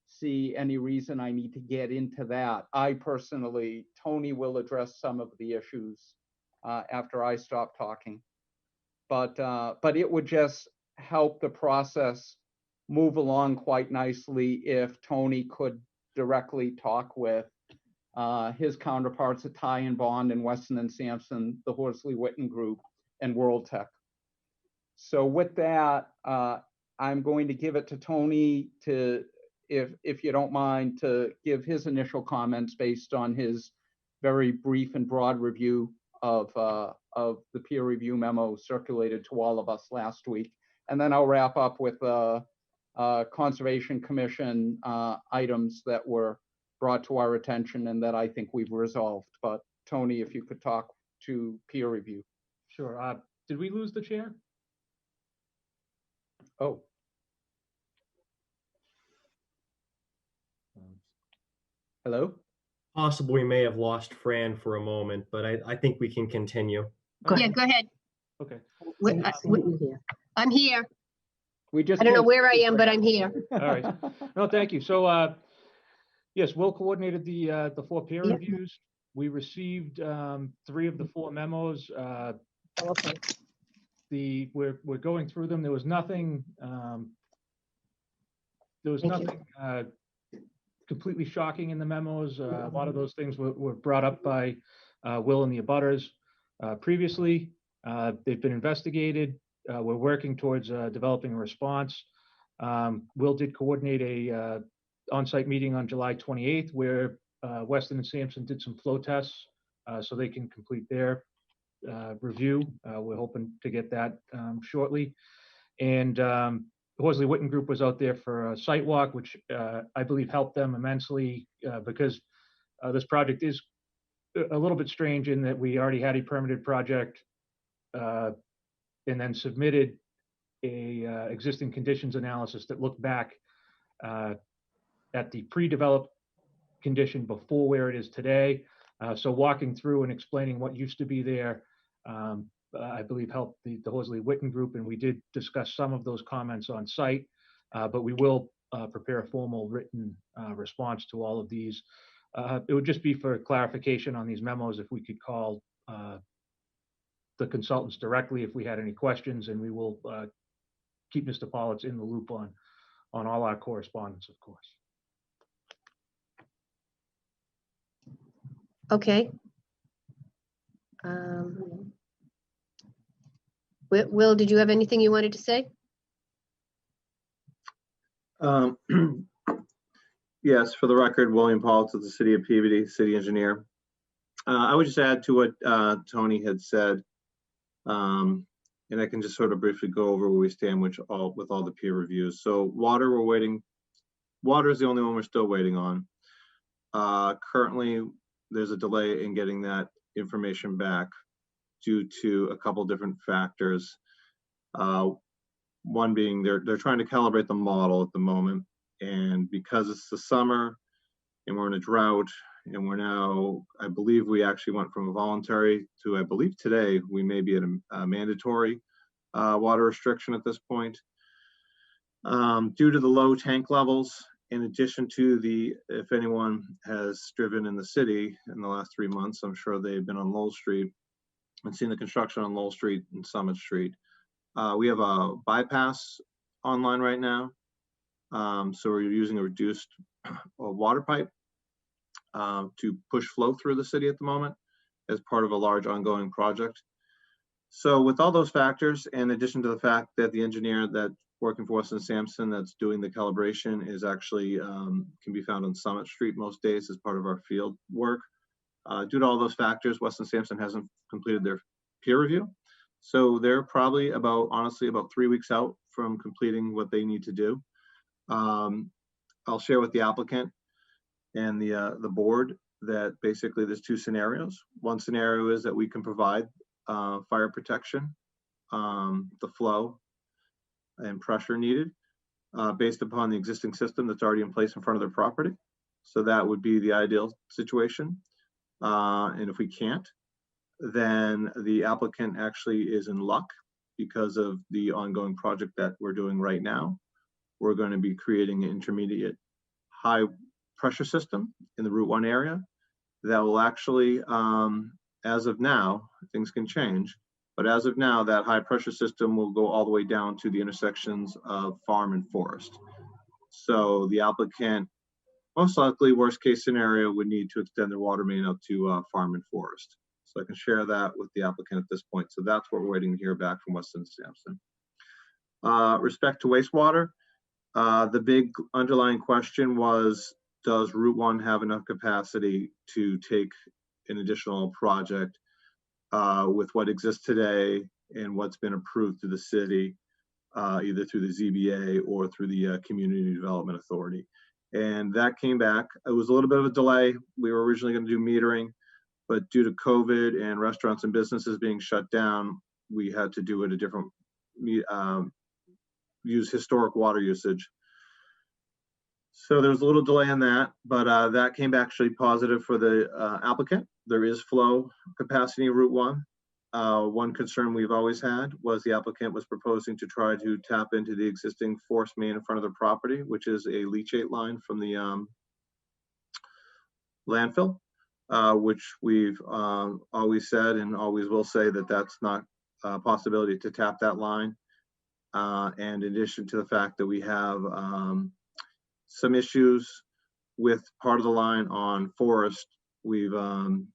see any reason I need to get into that. I personally, Tony will address some of the issues after I stop talking. But it would just help the process move along quite nicely if Tony could directly talk with his counterparts at Ty and Bond and Weston and Sampson, the Horsley Witten Group, and World Tech. So with that, I'm going to give it to Tony to, if you don't mind, to give his initial comments based on his very brief and broad review of the peer review memo circulated to all of us last week. And then I'll wrap up with Conservation Commission items that were brought to our attention and that I think we've resolved. But Tony, if you could talk to peer review. Sure. Did we lose the chair? Oh. Hello? Possible we may have lost Fran for a moment, but I think we can continue. Yeah, go ahead. Okay. I'm here. We just I don't know can't- where I am, but I'm here. All right. No, thank you. So, yes, Will coordinated the 4 peer Yep. reviews. We received 3 of the 4 memos. Okay. We're going through them. There was nothing. Thank you. Completely shocking in the memos. A lot of those things were brought up by Will and the abutters previously. They've been investigated. We're working towards developing a response. Will did coordinate a on-site meeting on July 28th where Weston and Sampson did some flow tests so they can complete their review. We're hoping to get that shortly. And the Horsley Witten Group was out there for a site walk, which I believe helped them immensely because this project is a little bit strange in that we already had a permitted project and then submitted a existing conditions analysis that looked back at the pre-developed condition before where it is today. So walking through and explaining what used to be there, I believe helped the Horsley Witten Group, and we did discuss some of those comments on site, but we will prepare a formal written response to all of these. It would just be for clarification on these memos if we could call the consultants directly if we had any questions, and we will keep Mr. Politz in the loop on all our correspondence, of course. Okay. Will, did you have anything you wanted to say? Yes, for the record, William Paulitz of the City of Peabody, City Engineer. I would just add to what Tony had said, and I can just sort of briefly go over where we stand with all the peer reviews. So water, we're waiting. Water is the only one we're still waiting on. Currently, there's a delay in getting that information back due to a couple different factors. One being they're trying to calibrate the model at the moment, and because it's the summer and we're in a drought, and we're now, I believe we actually went from a voluntary to, I believe today, we may be at a mandatory water restriction at this point. Due to the low tank levels In addition to if anyone has driven in the city in the last 3 months, I'm sure they've been on Lowell Street and seen the construction on Lowell Street and Summit Street. We have a bypass online right now. So we're using a reduced water pipe to push flow through the city at the moment as part of a large ongoing project. So with all those factors, in addition to the fact that the engineer that's working for Weston Sampson that's doing the calibration is actually can be found on Summit Street most days as part of our field work. Due to all those factors, Weston Sampson hasn't completed their peer review. So they're probably honestly about 3 weeks out from completing what they need to do. I'll share with the applicant and the board that basically there's 2 scenarios. One scenario is that we can provide fire protection, the flow and pressure needed based upon the existing system that's already in place in front of their property. So that would be the ideal situation. And if we can't, then the applicant actually is in luck because of the ongoing project that we're doing right now. We're going to be creating an intermediate high pressure system in the Route 1 area that will actually, as of now, things can change, but as of now, that high pressure system will go all the way down to the intersections of Farm and Forest. So the applicant, most likely, worst case scenario, would need to extend their water main out to Farm and Forest. So I can share that with the applicant at this point. So that's what we're waiting to hear back from Weston Sampson. Respect to wastewater, the big underlying question was, does Route 1 have enough capacity to take an additional project with what exists today and what's been approved through the city, either through the ZBA or through the Community Development Authority? And that came back. It was a little bit of a delay. We were originally going to do metering, but due to COVID and restaurants and businesses being shut down, we had to do it a different, use historic water usage. So there was a little delay in that, but that came back actually positive for the applicant. There is flow capacity in Route 1. One concern we've always had was the applicant was proposing to try to tap into the existing force main in front of their property, which is a leachate line from the landfill, which we've always said and always will say that that's not a possibility to tap that line. And in addition to the fact that we have some issues with part of the line on Forest, we've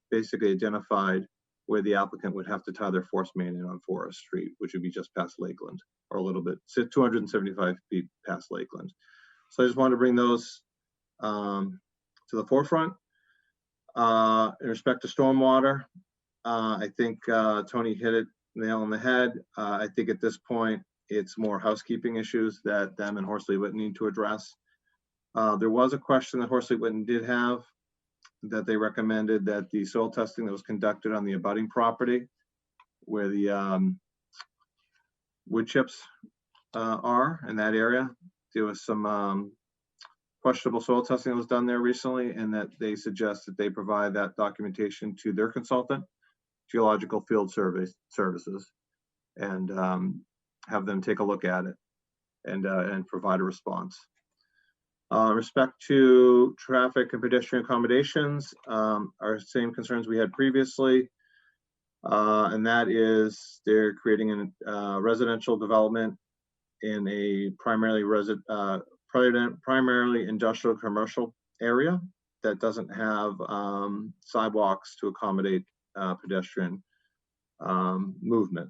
basically identified where the applicant would have to tie their force main in on Forest Street, which would be just past Lakeland, or a little bit, 275 feet past Lakeland. So I just wanted to bring those to the forefront. In respect to stormwater, I think Tony hit it nail on the head. I think at this point, it's more housekeeping issues that them and Horsley Witten need to address. There was a question that Horsley Witten did have, that they recommended that the soil testing that was conducted on the abutting property, where the wood chips are in that area, there was some questionable soil testing that was done there recently, and that they suggest that they provide that documentation to their consultant, Geological Field Services, and have them take a look at it and provide a response. Respect to traffic and pedestrian accommodations, are same concerns we had previously, and that is they're creating a residential development in a primarily industrial commercial area that doesn't have sidewalks to accommodate pedestrian movement.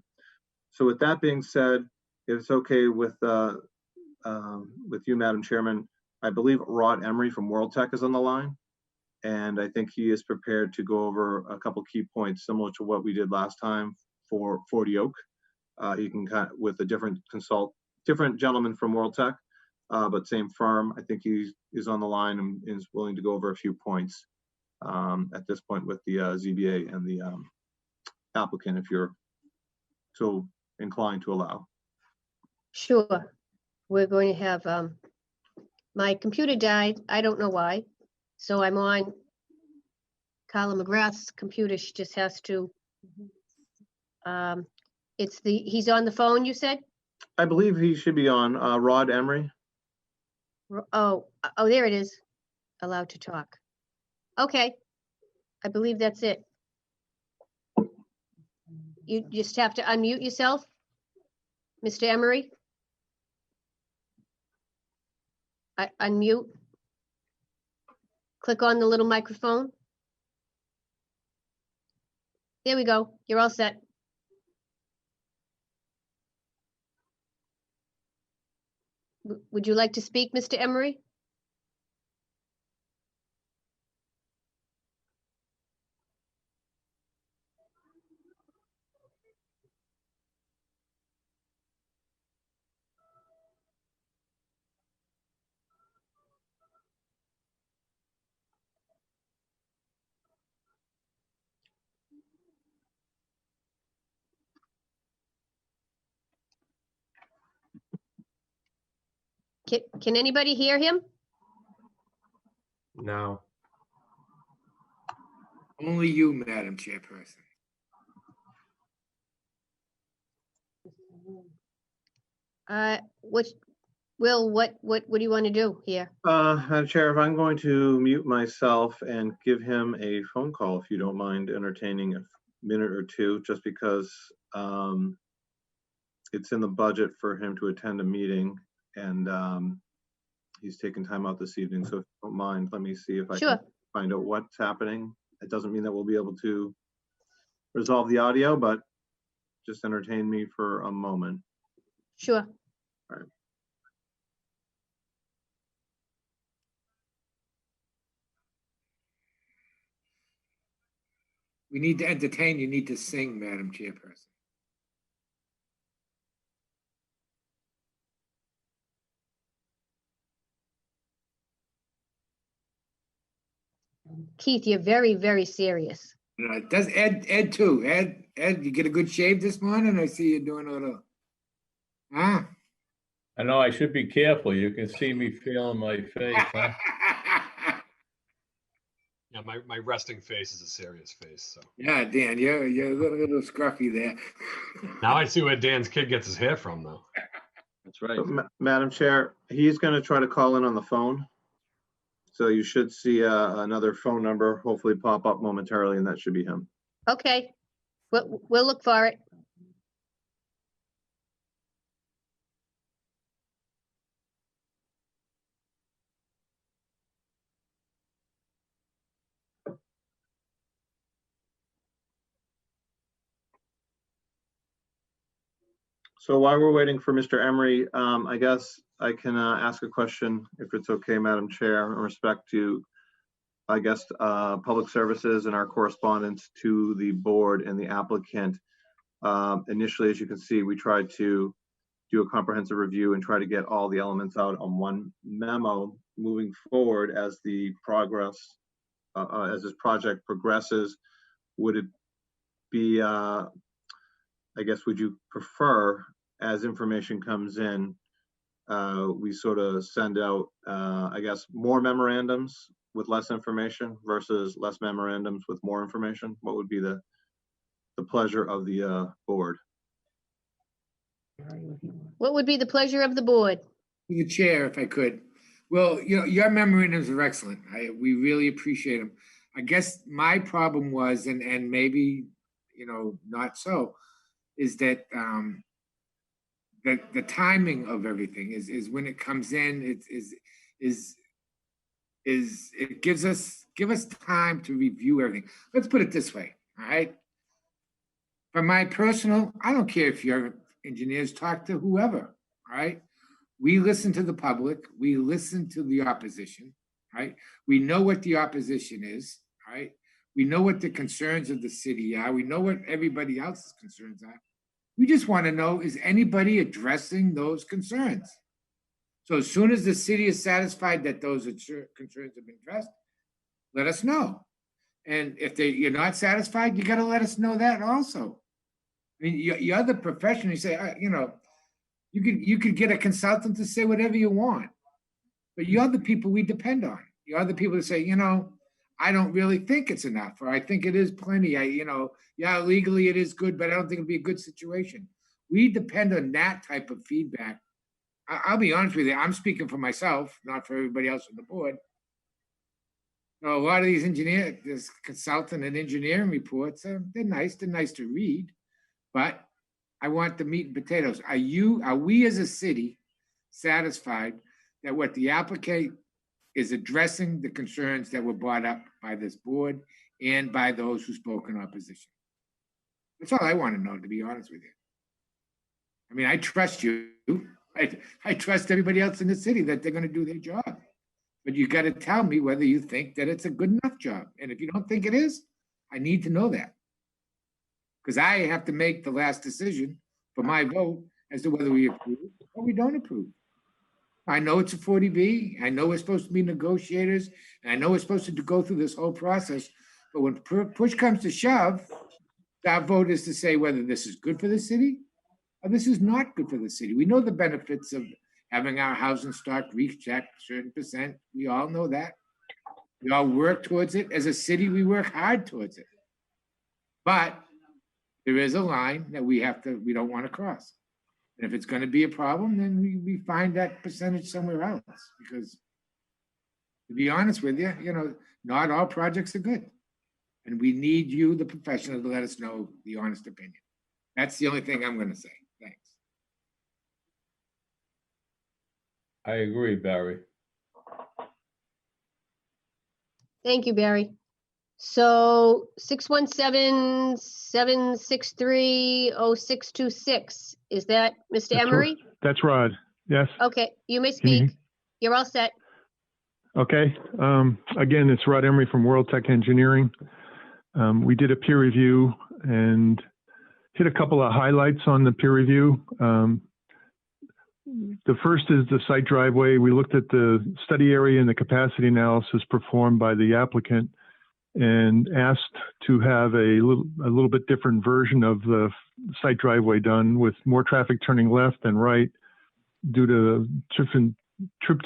So with that being said, if it's okay with you, Madam Chairman, I believe Rod Emery from World Tech is on the line, and I think he is prepared to go over a couple key points similar to what we did last time for 40 Oak. He can with a different gentleman from World Tech, but same firm. I think he is on the line and is willing to go over a few points at this point with the ZBA and the applicant, if you're so inclined to allow. Sure. We're going to have, my computer died. I don't know why. So I'm on Carla McGrath's computer. She just has to, he's on the phone, you said? I believe he should be on. Rod Emery. Oh, there it is. Allowed to talk. Okay. I believe that's it. You just have to unmute yourself, Mr. Emery. Unmute. Click on the little microphone. There we go. You're all set. Would you like to speak, Mr. Emery? Can anybody hear him? No. Only you, Madam Chairperson. Will, what do you want to do here? Madam Chair, if I'm going to mute myself and give him a phone call, if you don't mind entertaining a minute or two, just because it's in the budget for him to attend a meeting, and he's taking time out this evening. So if you don't mind, let me see if I Sure. can find out what's happening. It doesn't mean that we'll be able to resolve the audio, but just entertain me for a moment. Sure. All right. We need to entertain, you need to sing, Madam Chairperson. Keith, you're very, very serious. Does Ed too. Ed, you get a good shave this morning? I see you doing a little. Huh? I know I should be careful. You can see me feeling my face, huh? Yeah, my resting face is a serious face. So Yeah, Dan, you're a little scruffy there. now I see where Dan's kid gets his hair from, though. That's right. Madam Chair, he's going to try to call in on the phone. So you should see another phone number hopefully pop up momentarily, and that should be him. Okay. We'll look for it. So while we're waiting for Mr. Emery, I guess I can ask a question, if it's okay, Madam Chair, in respect to, I guess, public services and our correspondence to the board and the applicant. Initially, as you can see, we tried to do a comprehensive review and try to get all the elements out on one memo. Moving forward, as the progress, as this project progresses, would it be, I guess, would you prefer, as information comes in, we sort of send out, I guess, more memorandums with less information versus less memorandums with more information? What would be the pleasure of the board? What would be the pleasure of the board? The chair, if I could. Well, your memorandums are excellent. We really appreciate them. I guess my problem was, and maybe, not so, is that the timing of everything is when it comes in, it give us time to review everything. Let's put it this way, all right? For my personal, I don't care if your engineers talk to whoever, all right? We listen to the public, we listen to the opposition, right? We know what the opposition is, right? We know what the concerns of the city are. We know what everybody else's concerns are. We just want to know, is anybody addressing those concerns? So as soon as the city is satisfied that those concerns have been addressed, let us know. And if you're not satisfied, you got to let us know that also. I mean, you're the professional. You say, you could get a consultant to say whatever you want, but you're the people we depend on. You're the people that say, I don't really think it's enough, or I think it is plenty. Yeah, legally it is good, but I don't think it'd be a good situation. We depend on that type of feedback I'll be honest with you, I'm speaking for myself, not for everybody else on the board. A lot of these this consultant and engineering reports, they're nice to read, but I want the meat and potatoes. Are we as a city satisfied that what the applicant is addressing the concerns that were brought up by this board and by those who spoke in opposition? That's all I want to know, to be honest with you. I mean, I trust you. I trust everybody else in the city that they're going to do their job. But you got to tell me whether you think that it's a good enough job. And if you don't think it is, I need to know that. Because I have to make the last decision for my vote as to whether we approve or we don't approve. I know it's a 40B. I know we're supposed to be negotiators. And I know we're supposed to go through this whole process. But when push comes to shove, our vote is to say whether this is good for the city or this is not good for the city. We know the benefits of having our housing stock reach that certain percent. We all know that. We all work towards it. As a city, we work hard towards it. But there is a line that we don't want to cross. And if it's going to be a problem, then we find that percentage somewhere else. Because to be honest with you, not all projects are good. And we need you, the professional, to let us know the honest opinion. That's the only thing I'm going to say. Thanks. I agree, Barry. Thank you, Barry. So 617-763-0626, is that Mr. Emery? That's Rod, yes. Okay, you may Can you- speak. You're all set. Okay, again, it's Rod Emery from World Tech Engineering. We did a peer review and hit a couple of highlights on the peer review. The first is the site driveway. We looked at the study area and the capacity analysis performed by the applicant and asked to have a little bit different version of the site driveway done with more traffic turning left than right due to trip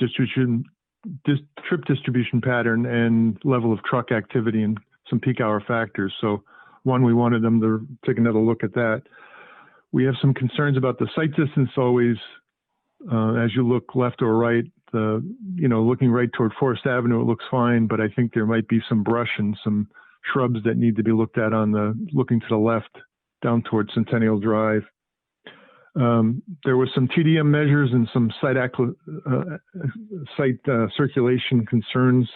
distribution pattern and level of truck activity and some peak hour factors. So we wanted them to take another look at that. We have some concerns about the site distance always. As you look left or right, looking right toward Forest Avenue, it looks fine, but I think there might be some brush and some shrubs that need to be looked at looking to the left down towards Centennial Drive. There was some TDM measures and some site circulation concerns.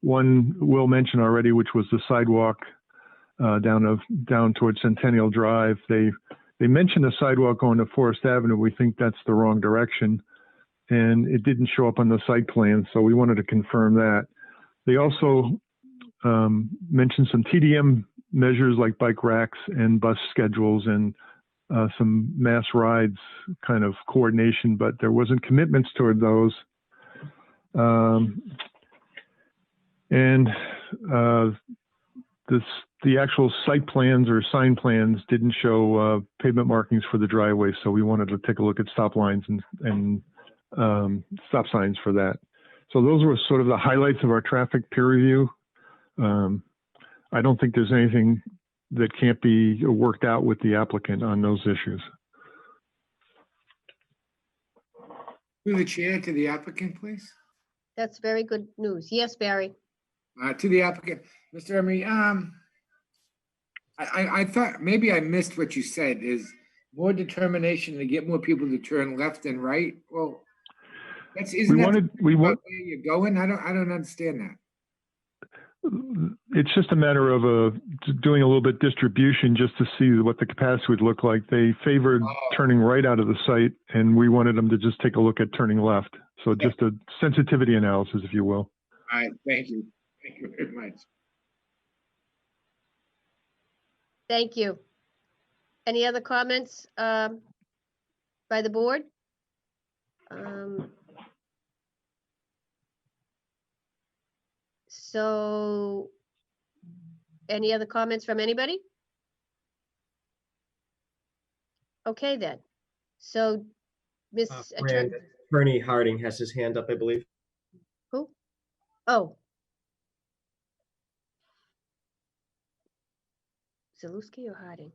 One Will mentioned already, which was the sidewalk down towards Centennial Drive. They mentioned a sidewalk going to Forest Avenue. We think that's the wrong direction, and it didn't show up on the site plan, so we wanted to confirm that. They also mentioned some TDM measures like bike racks and bus schedules and some mass rides kind of coordination, but there wasn't commitments toward those. The actual site plans or sign plans didn't show pavement markings for the driveway, so we wanted to take a look at stop lines and stop signs for that. So those were sort of the highlights of our traffic peer review. I don't think there's anything that can't be worked out with the applicant on those issues. Through the chair to the applicant, please. That's very good news. Yes, Barry. To the applicant, Mr. Emery, I thought maybe I missed what you said. Is more determination to get more people to turn left and right? Well, isn't that where you're going? I don't understand that. It's just a matter of doing a little bit distribution just to see what the capacity would look like. They favored turning right out of the site, and we wanted them to just take a look at turning left. So just a sensitivity analysis, if you will. All right, thank you. Thank you very much. Thank you. Any other comments by the board? So any other comments from anybody? Okay, then. So Ms. Attorney Harding has his hand up, I believe. Who? Oh. Zaluski or Harding?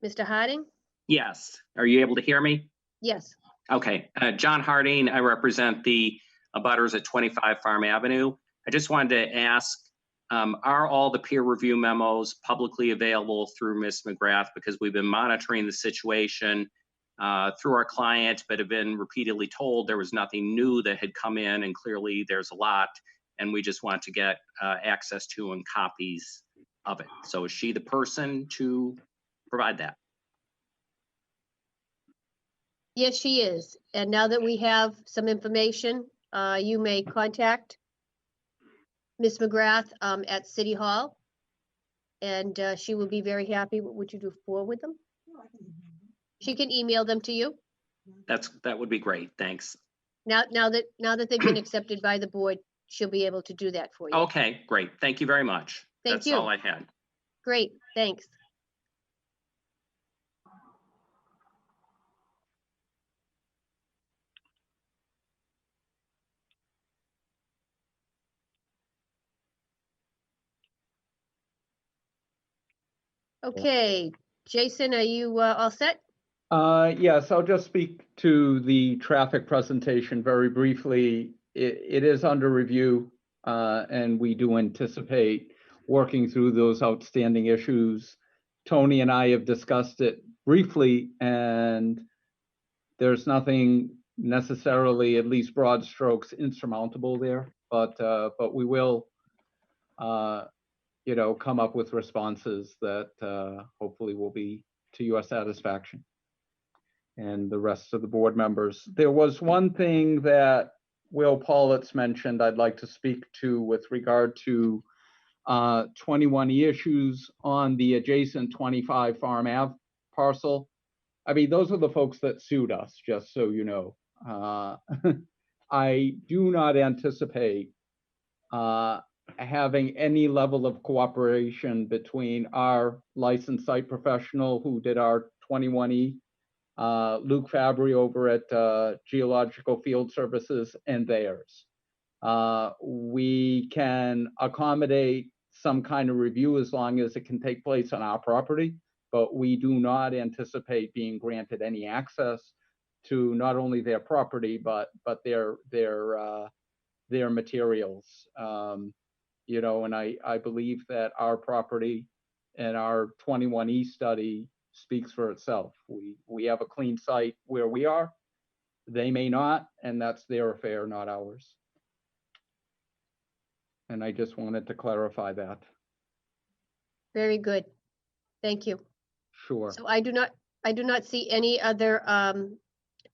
Mr. Harding? Yes. Are you able to hear me? Yes. Okay. John Harding, I represent the abutters at 25 Farm Avenue. I just wanted to ask, are all the peer review memos publicly available through Ms. McGrath? Because we've been monitoring the situation through our client, but have been repeatedly told there was nothing new that had come in, and clearly there's a lot, and we just want to get access to and copies of it. So is she the person to provide that? Yes, she is. And now that we have some information, you may contact Ms. McGrath at City Hall. And she will be very happy. What would you do, forward them? She can email them to you. That would be great. Thanks. Now that they've been accepted by the board, she'll be able to do that for you. Okay, great. Thank you very much. Thank That's you. all I had. Great, thanks. Okay, Jason, are you all set? Yes, I'll just speak to the traffic presentation very briefly. It is under review, and we do anticipate working through those outstanding issues. Tony and I have discussed it briefly, and there's nothing necessarily, at least broad strokes, insurmountable there, but we will come up with responses that hopefully will be to your satisfaction and the rest of the board members. There was one thing that Will Paulitz mentioned I'd like to speak to with regard to 21E issues on the adjacent 25 Farm Ave parcel. I mean, those are the folks that sued us, just so you know. I do not anticipate having any level of cooperation between our licensed site professional who did our 21E, Luke Fabry over at Geological Field Services, and theirs. We can accommodate some kind of review as long as it can take place on our property, but we do not anticipate being granted any access to not only their property, but their materials. And I believe that our property and our 21E study speaks for itself. We have a clean site where we are. They may not, and that's their affair, not ours. And I just wanted to clarify that. Very good. Thank you. Sure. So I do not see any other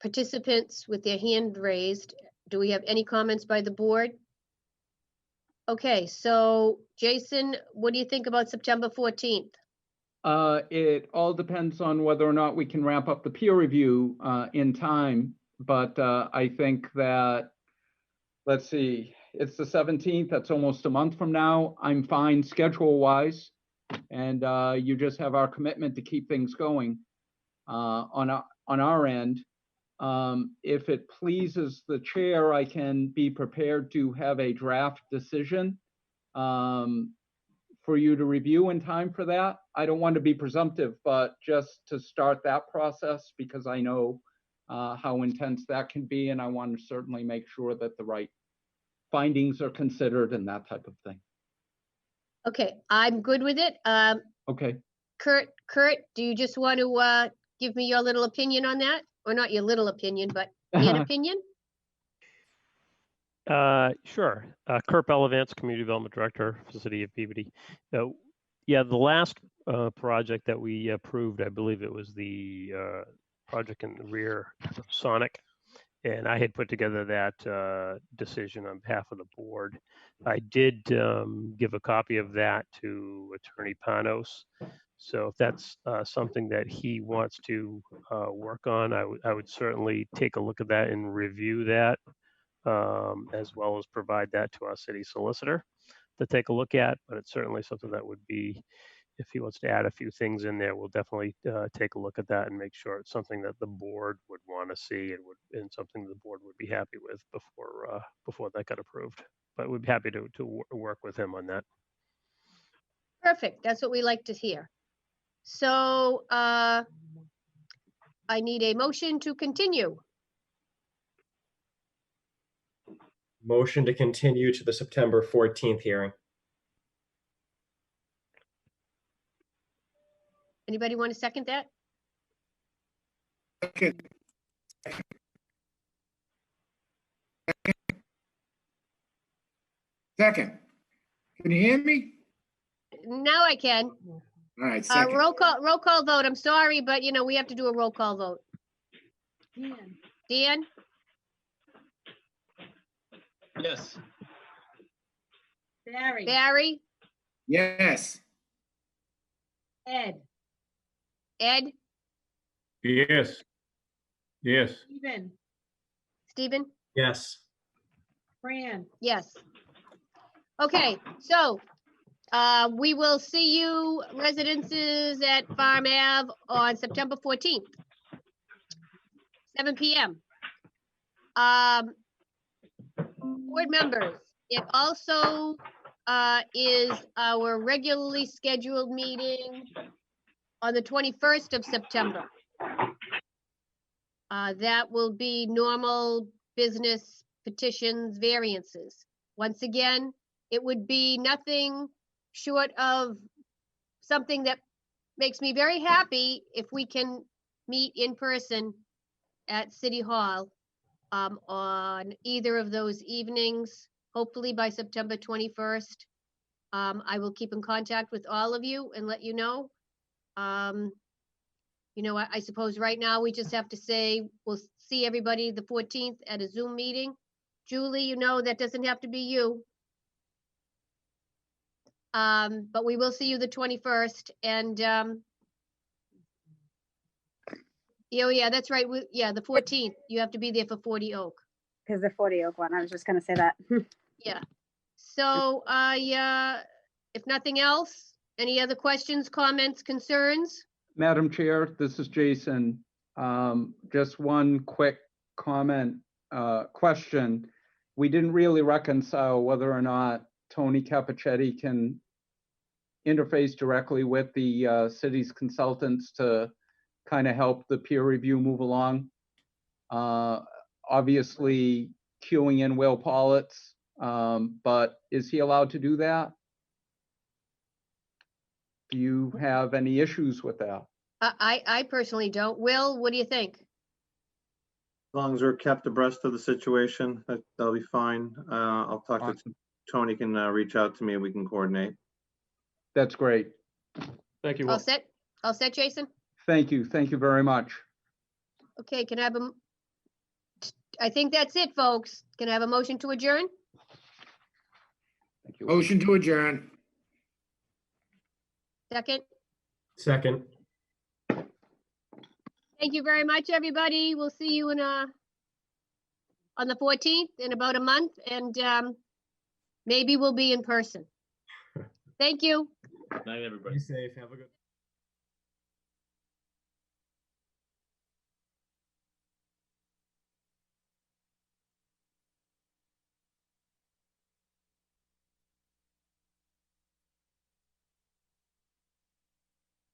participants with their hand raised. Do we have any comments by the board? Okay, so Jason, what do you think about September 14th? It all depends on whether or not we can ramp up the peer review in time. But I think that, let's see, it's the 17th. That's almost a month from now. I'm fine schedule-wise. And you just have our commitment to keep things going on our end. If it pleases the chair, I can be prepared to have a draft decision for you to review in time for that. I don't want to be presumptive, but just to start that process, because I know how intense that can be, and I want to certainly make sure that the right findings are considered and that type of thing. Okay, I'm good with it. Okay. Kurt, do you just want to give me your little opinion on that? Or not your little opinion, but an opinion? Sure. Kurt Bellavance, Community Development Director for the City of Peabody. Yeah, the last project that we approved, I believe it was the project in the rear of Sonic. And I had put together that decision on behalf of the board. I did give a copy of that to Attorney Panos. So if that's something that he wants to work on, I would certainly take a look at that and review that, as well as provide that to our city solicitor to take a look at. But it's certainly something that would be, if he wants to add a few things in there, we'll definitely take a look at that and make sure it's something that the board would want to see and something the board would be happy with before that got approved. But we'd be happy to work with him on that. Perfect. That's what we like to hear. So I need a motion to continue. Motion to continue to the September 14th hearing. Anybody want to second that? Second. Second. Can you hear me? Now I can. All right, second. Roll call vote. I'm sorry, but we have to do a roll call vote. Dan? Yes. Barry. Barry? Yes. Ed. Ed? Yes. Yes. Stephen. Stephen? Yes. Fran. Yes. Okay, so we will see you residences at Farm Ave on September 14th, 7 p.m. Board members, it also is our regularly scheduled meeting on the 21st of September. That will be normal business petitions, variances. Once again, it would be nothing short of something that makes me very happy if we can meet in person at City Hall on either of those evenings, hopefully by September 21st. I will keep in contact with all of you and let you know. I suppose right now we just have to say, we'll see everybody the 14th at a Zoom meeting. Julie, that doesn't have to be you. But we will see you the 21st and, yeah, that's right. The 14th, you have to be there for 40 Oak. Because the 40 Oak one, I was just going to say that. Yeah. So, if nothing else, any other questions, comments, concerns? Madam Chair, this is Jason. Just one quick comment, question. We didn't really reconcile whether or not Tony Capichetti can interface directly with the city's consultants to kind of help the peer review move along. Obviously queuing in Will Pollitt's, but is he allowed to do that? Do you have any issues with that? I personally don't. Will, what do you think? As long as we're kept abreast of the situation, that'll be fine. I'll talk to Tony, can reach out to me and we can coordinate. That's great. Thank you, All Will. set? All set, Jason? Thank you. Thank you very much. Okay, can I have I think that's it, folks. Can I have a motion to adjourn? Thank you. Motion to adjourn. Second? Second. Thank you very much, everybody. We'll see you on the 14th in about a month, and maybe we'll be in person. Thank you. Night, everybody. Be safe. Have a good